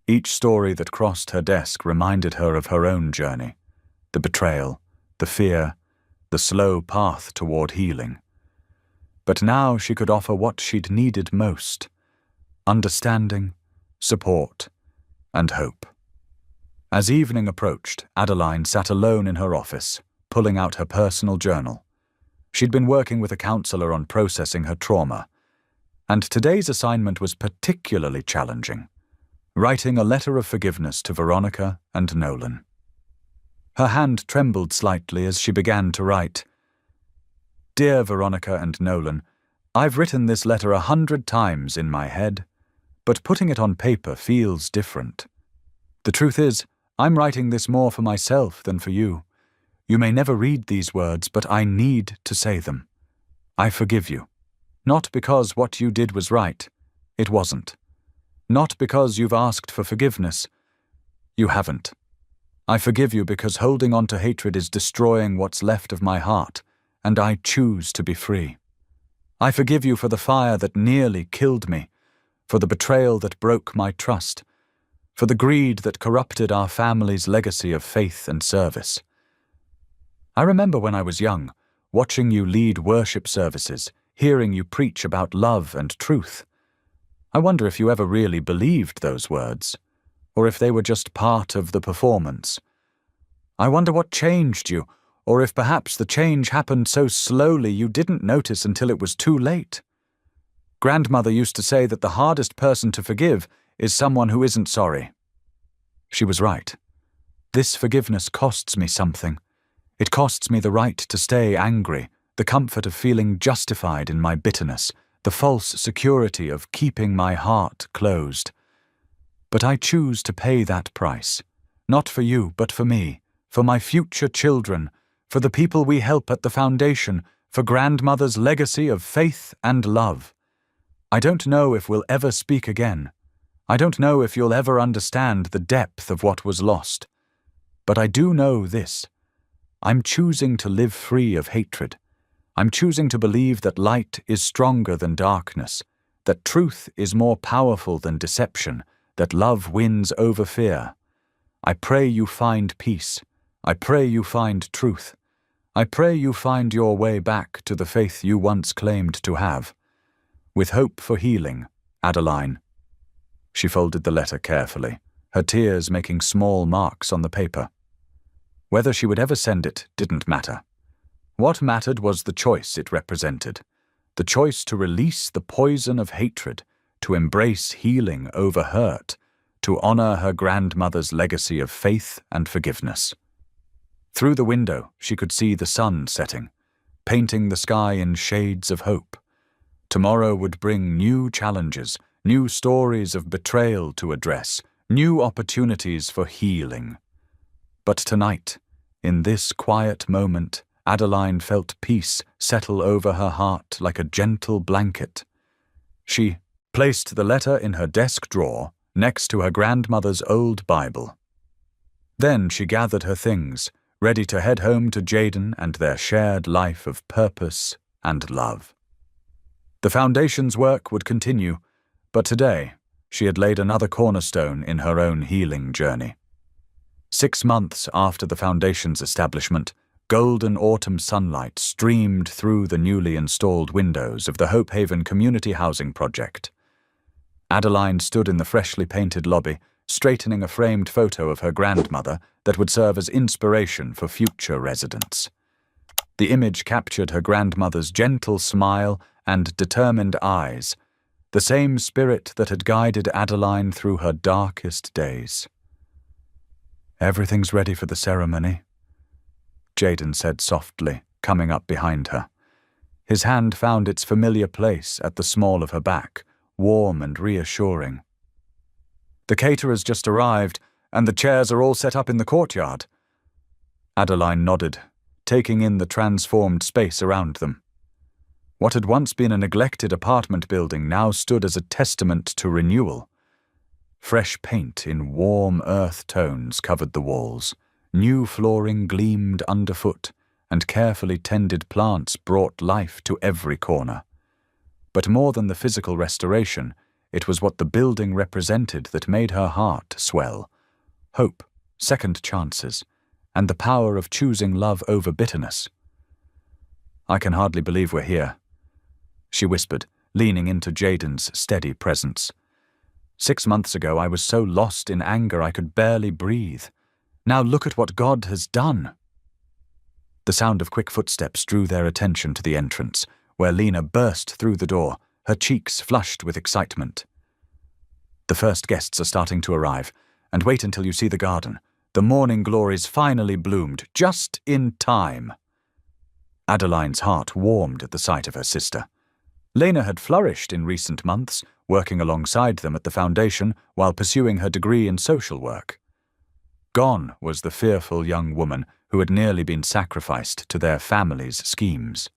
Each story that crossed her desk reminded her of her own journey, the betrayal, the fear, the slow path toward healing. But now she could offer what she'd needed most: understanding, support, and hope. As evening approached, Adeline sat alone in her office, pulling out her personal journal. She'd been working with a counselor on processing her trauma, and today's assignment was particularly challenging: writing a letter of forgiveness to Veronica and Nolan. Her hand trembled slightly as she began to write. Dear Veronica and Nolan, I've written this letter 100 times in my head, but putting it on paper feels different. The truth is, I'm writing this more for myself than for you. You may never read these words, but I need to say them. I forgive you. Not because what you did was right. It wasn't. Not because you've asked for forgiveness. You haven't. I forgive you because holding on to hatred is destroying what's left of my heart, and I choose to be free. I forgive you for the fire that nearly killed me, for the betrayal that broke my trust, for the greed that corrupted our family's legacy of faith and service. I remember when I was young, watching you lead worship services, hearing you preach about love and truth. I wonder if you ever really believed those words, or if they were just part of the performance. I wonder what changed you, or if perhaps the change happened so slowly you didn't notice until it was too late. Grandmother used to say that the hardest person to forgive is someone who isn't sorry. She was right. This forgiveness costs me something. It costs me the right to stay angry, the comfort of feeling justified in my bitterness, the false security of keeping my heart closed. But I choose to pay that price, not for you, but for me, for my future children, for the people we help at the foundation, for grandmother's legacy of faith and love. I don't know if we'll ever speak again. I don't know if you'll ever understand the depth of what was lost. But I do know this. I'm choosing to live free of hatred. I'm choosing to believe that light is stronger than darkness, that truth is more powerful than deception, that love wins over fear. I pray you find peace. I pray you find truth. I pray you find your way back to the faith you once claimed to have. With hope for healing, Adeline. She folded the letter carefully, her tears making small marks on the paper. Whether she would ever send it didn't matter. What mattered was the choice it represented, the choice to release the poison of hatred, to embrace healing over hurt, to honor her grandmother's legacy of faith and forgiveness. Through the window, she could see the sun setting, painting the sky in shades of hope. Tomorrow would bring new challenges, new stories of betrayal to address, new opportunities for healing. But tonight, in this quiet moment, Adeline felt peace settle over her heart like a gentle blanket. She placed the letter in her desk drawer next to her grandmother's old Bible. Then she gathered her things, ready to head home to Jaden and their shared life of purpose and love. The foundation's work would continue, but today she had laid another cornerstone in her own healing journey. 6 months after the foundation's establishment, golden autumn sunlight streamed through the newly installed windows of the Hope Haven Community Housing Project. Adeline stood in the freshly painted lobby, straightening a framed photo of her grandmother that would serve as inspiration for future residents. The image captured her grandmother's gentle smile and determined eyes, the same spirit that had guided Adeline through her darkest days. "Everything's ready for the ceremony," Jaden said softly, coming up behind her. His hand found its familiar place at the small of her back, warm and reassuring. "The caterers just arrived, and the chairs are all set up in the courtyard." Adeline nodded, taking in the transformed space around them. What had once been a neglected apartment building now stood as a testament to renewal. Fresh paint in warm earth tones covered the walls, new flooring gleamed underfoot, and carefully tended plants brought life to every corner. But more than the physical restoration, it was what the building represented that made her heart swell. Hope, second chances, and the power of choosing love over bitterness. "I can hardly believe we're here," she whispered, leaning into Jaden's steady presence. "6 months ago I was so lost in anger I could barely breathe. Now look at what God has done." The sound of quick footsteps drew their attention to the entrance, where Lena burst through the door, her cheeks flushed with excitement. "The first guests are starting to arrive, and wait until you see the garden. The morning glories finally bloomed, just in time." Adeline's heart warmed at the sight of her sister. Lena had flourished in recent months, working alongside them at the foundation while pursuing her degree in social work. Gone was the fearful young woman who had nearly been sacrificed to their family's schemes.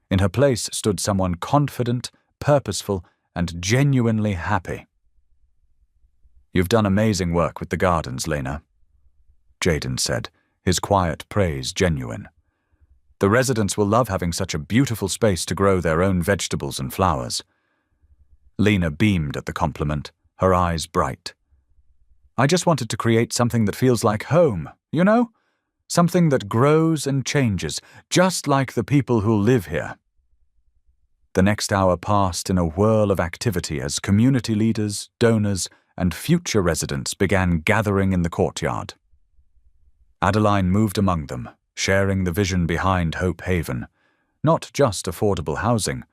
In her place stood someone confident, purposeful, and genuinely happy. "You've done amazing work with the gardens, Lena," Jaden said, his quiet praise genuine. "The residents will love having such a beautiful space to grow their own vegetables and flowers." Lena beamed at the compliment, her eyes bright. "I just wanted to create something that feels like home, you know? Something that grows and changes, just like the people who live here." The next hour passed in a whirl of activity as community leaders, donors, and future residents began gathering in the courtyard. Adeline moved among them, sharing the vision behind Hope Haven, not just affordable housing,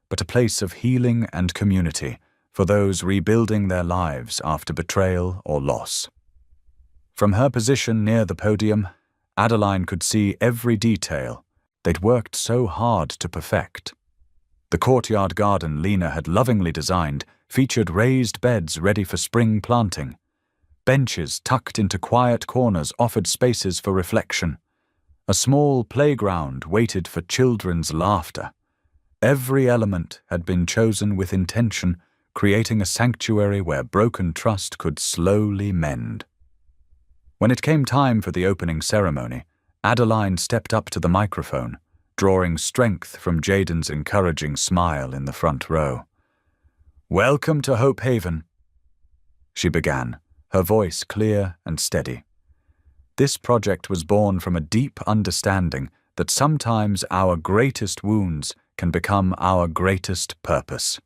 but a place of healing and community for those rebuilding their lives after betrayal or loss. From her position near the podium, Adeline could see every detail they'd worked so hard to perfect. The courtyard garden Lena had lovingly designed featured raised beds ready for spring planting. Benches tucked into quiet corners offered spaces for reflection. A small playground waited for children's laughter. Every element had been chosen with intention, creating a sanctuary where broken trust could slowly mend. When it came time for the opening ceremony, Adeline stepped up to the microphone, drawing strength from Jaden's encouraging smile in the front row. "Welcome to Hope Haven," she began, her voice clear and steady. "This project was born from a deep understanding that sometimes our greatest wounds can become our greatest purpose."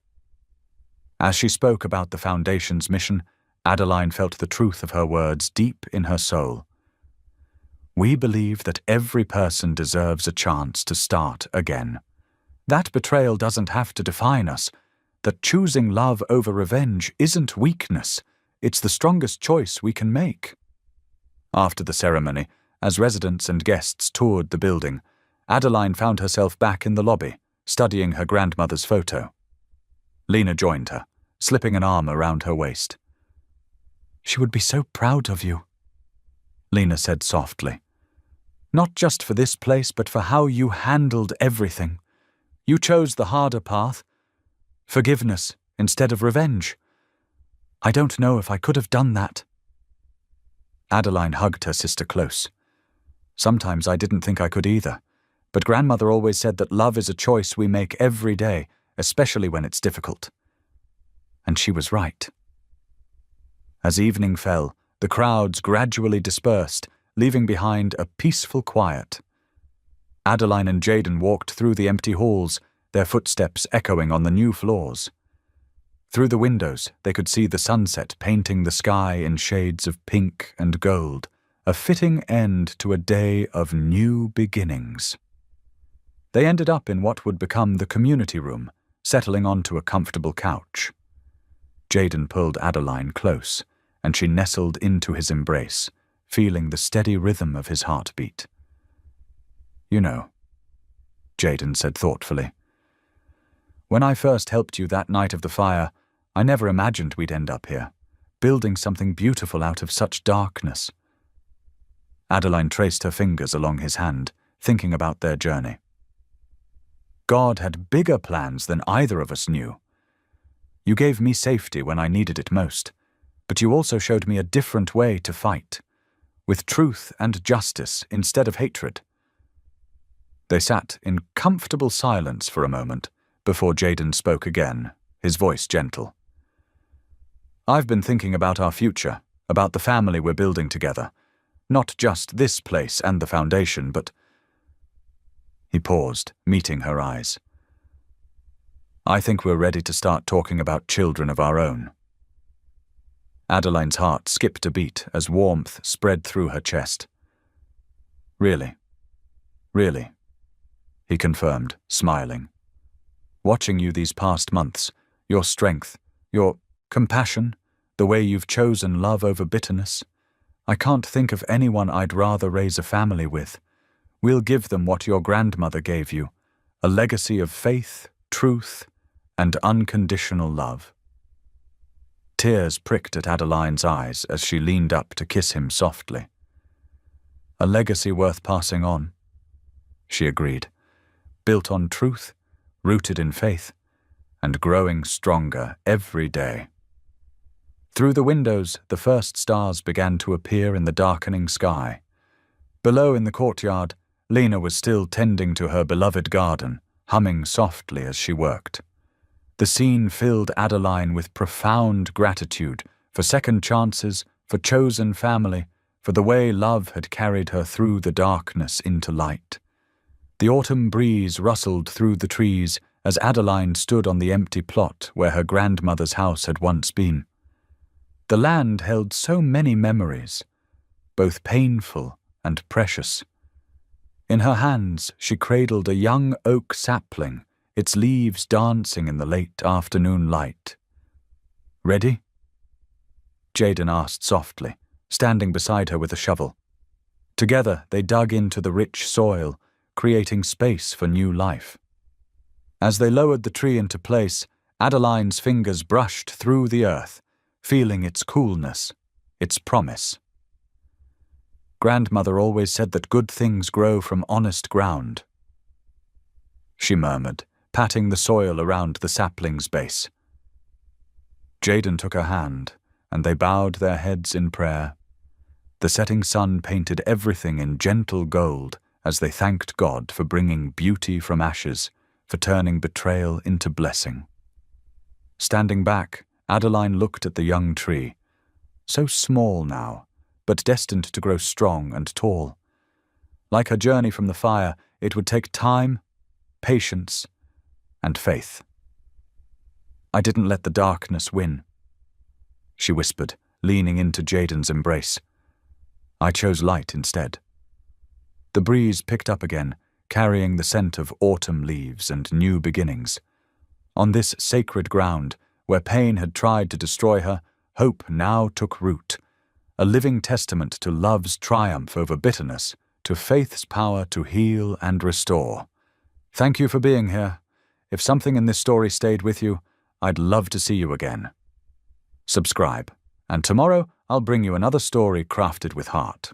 As she spoke about the Foundation's mission, Adeline felt the truth of her words deep in her soul. "We believe that every person deserves a chance to start again. That betrayal doesn't have to define us. That choosing love over revenge isn't weakness. It's the strongest choice we can make." After the ceremony, as residents and guests toured the building, Adeline found herself back in the lobby, studying her grandmother's photo. Lena joined her, slipping an arm around her waist. "She would be so proud of you," Lena said softly. "Not just for this place, but for how you handled everything. You chose the harder path, forgiveness instead of revenge. I don't know if I could have done that." Adeline hugged her sister close. "Sometimes I didn't think I could either, but Grandmother always said that love is a choice we make every day, especially when it's difficult." And she was right. As evening fell, the crowds gradually dispersed, leaving behind a peaceful quiet. Adeline and Jaden walked through the empty halls, their footsteps echoing on the new floors. Through the windows, they could see the sunset painting the sky in shades of pink and gold, a fitting end to a day of new beginnings. They ended up in what would become the community room, settling onto a comfortable couch. Jaden pulled Adeline close, and she nestled into his embrace, feeling the steady rhythm of his heartbeat. "You know," Jaden said thoughtfully, "when I first helped you that night of the fire, I never imagined we'd end up here, building something beautiful out of such darkness." Adeline traced her fingers along his hand, thinking about their journey. "God had bigger plans than either of us knew. You gave me safety when I needed it most, but you also showed me a different way to fight, with truth and justice instead of hatred." They sat in comfortable silence for a moment before Jaden spoke again, his voice gentle. "I've been thinking about our future, about the family we're building together. Not just this place and the foundation, but—" He paused, meeting her eyes. "I think we're ready to start talking about children of our own." Adeline's heart skipped a beat as warmth spread through her chest. "Really? Really?" he confirmed, smiling. "Watching you these past months, your strength, your compassion, the way you've chosen love over bitterness, I can't think of anyone I'd rather raise a family with. We'll give them what your grandmother gave you, a legacy of faith, truth, and unconditional love." Tears pricked at Adeline's eyes as she leaned up to kiss him softly. "A legacy worth passing on," she agreed, "built on truth, rooted in faith, and growing stronger every day." Through the windows, the first stars began to appear in the darkening sky. Below in the courtyard, Lena was still tending to her beloved garden, humming softly as she worked. The scene filled Adeline with profound gratitude for second chances, for chosen family, for the way love had carried her through the darkness into light. The autumn breeze rustled through the trees as Adeline stood on the empty plot where her grandmother's house had once been. The land held so many memories, both painful and precious. In her hands, she cradled a young oak sapling, its leaves dancing in the late afternoon light. "Ready?" Jaden asked softly, standing beside her with a shovel. Together, they dug into the rich soil, creating space for new life. As they lowered the tree into place, Adeline's fingers brushed through the earth, feeling its coolness, its promise. "Grandmother always said that good things grow from honest ground," she murmured, patting the soil around the sapling's base. Jaden took her hand, and they bowed their heads in prayer. The setting sun painted everything in gentle gold as they thanked God for bringing beauty from ashes, for turning betrayal into blessing. Standing back, Adeline looked at the young tree, so small now, but destined to grow strong and tall. Like her journey from the fire, it would take time, patience, and faith. "I didn't let the darkness win," she whispered, leaning into Jaden's embrace. "I chose light instead." The breeze picked up again, carrying the scent of autumn leaves and new beginnings. On this sacred ground, where pain had tried to destroy her, hope now took root, a living testament to love's triumph over bitterness, to faith's power to heal and restore. Thank you for being here. If something in this story stayed with you, I'd love to see you again. Subscribe, and tomorrow I'll bring you another story crafted with heart.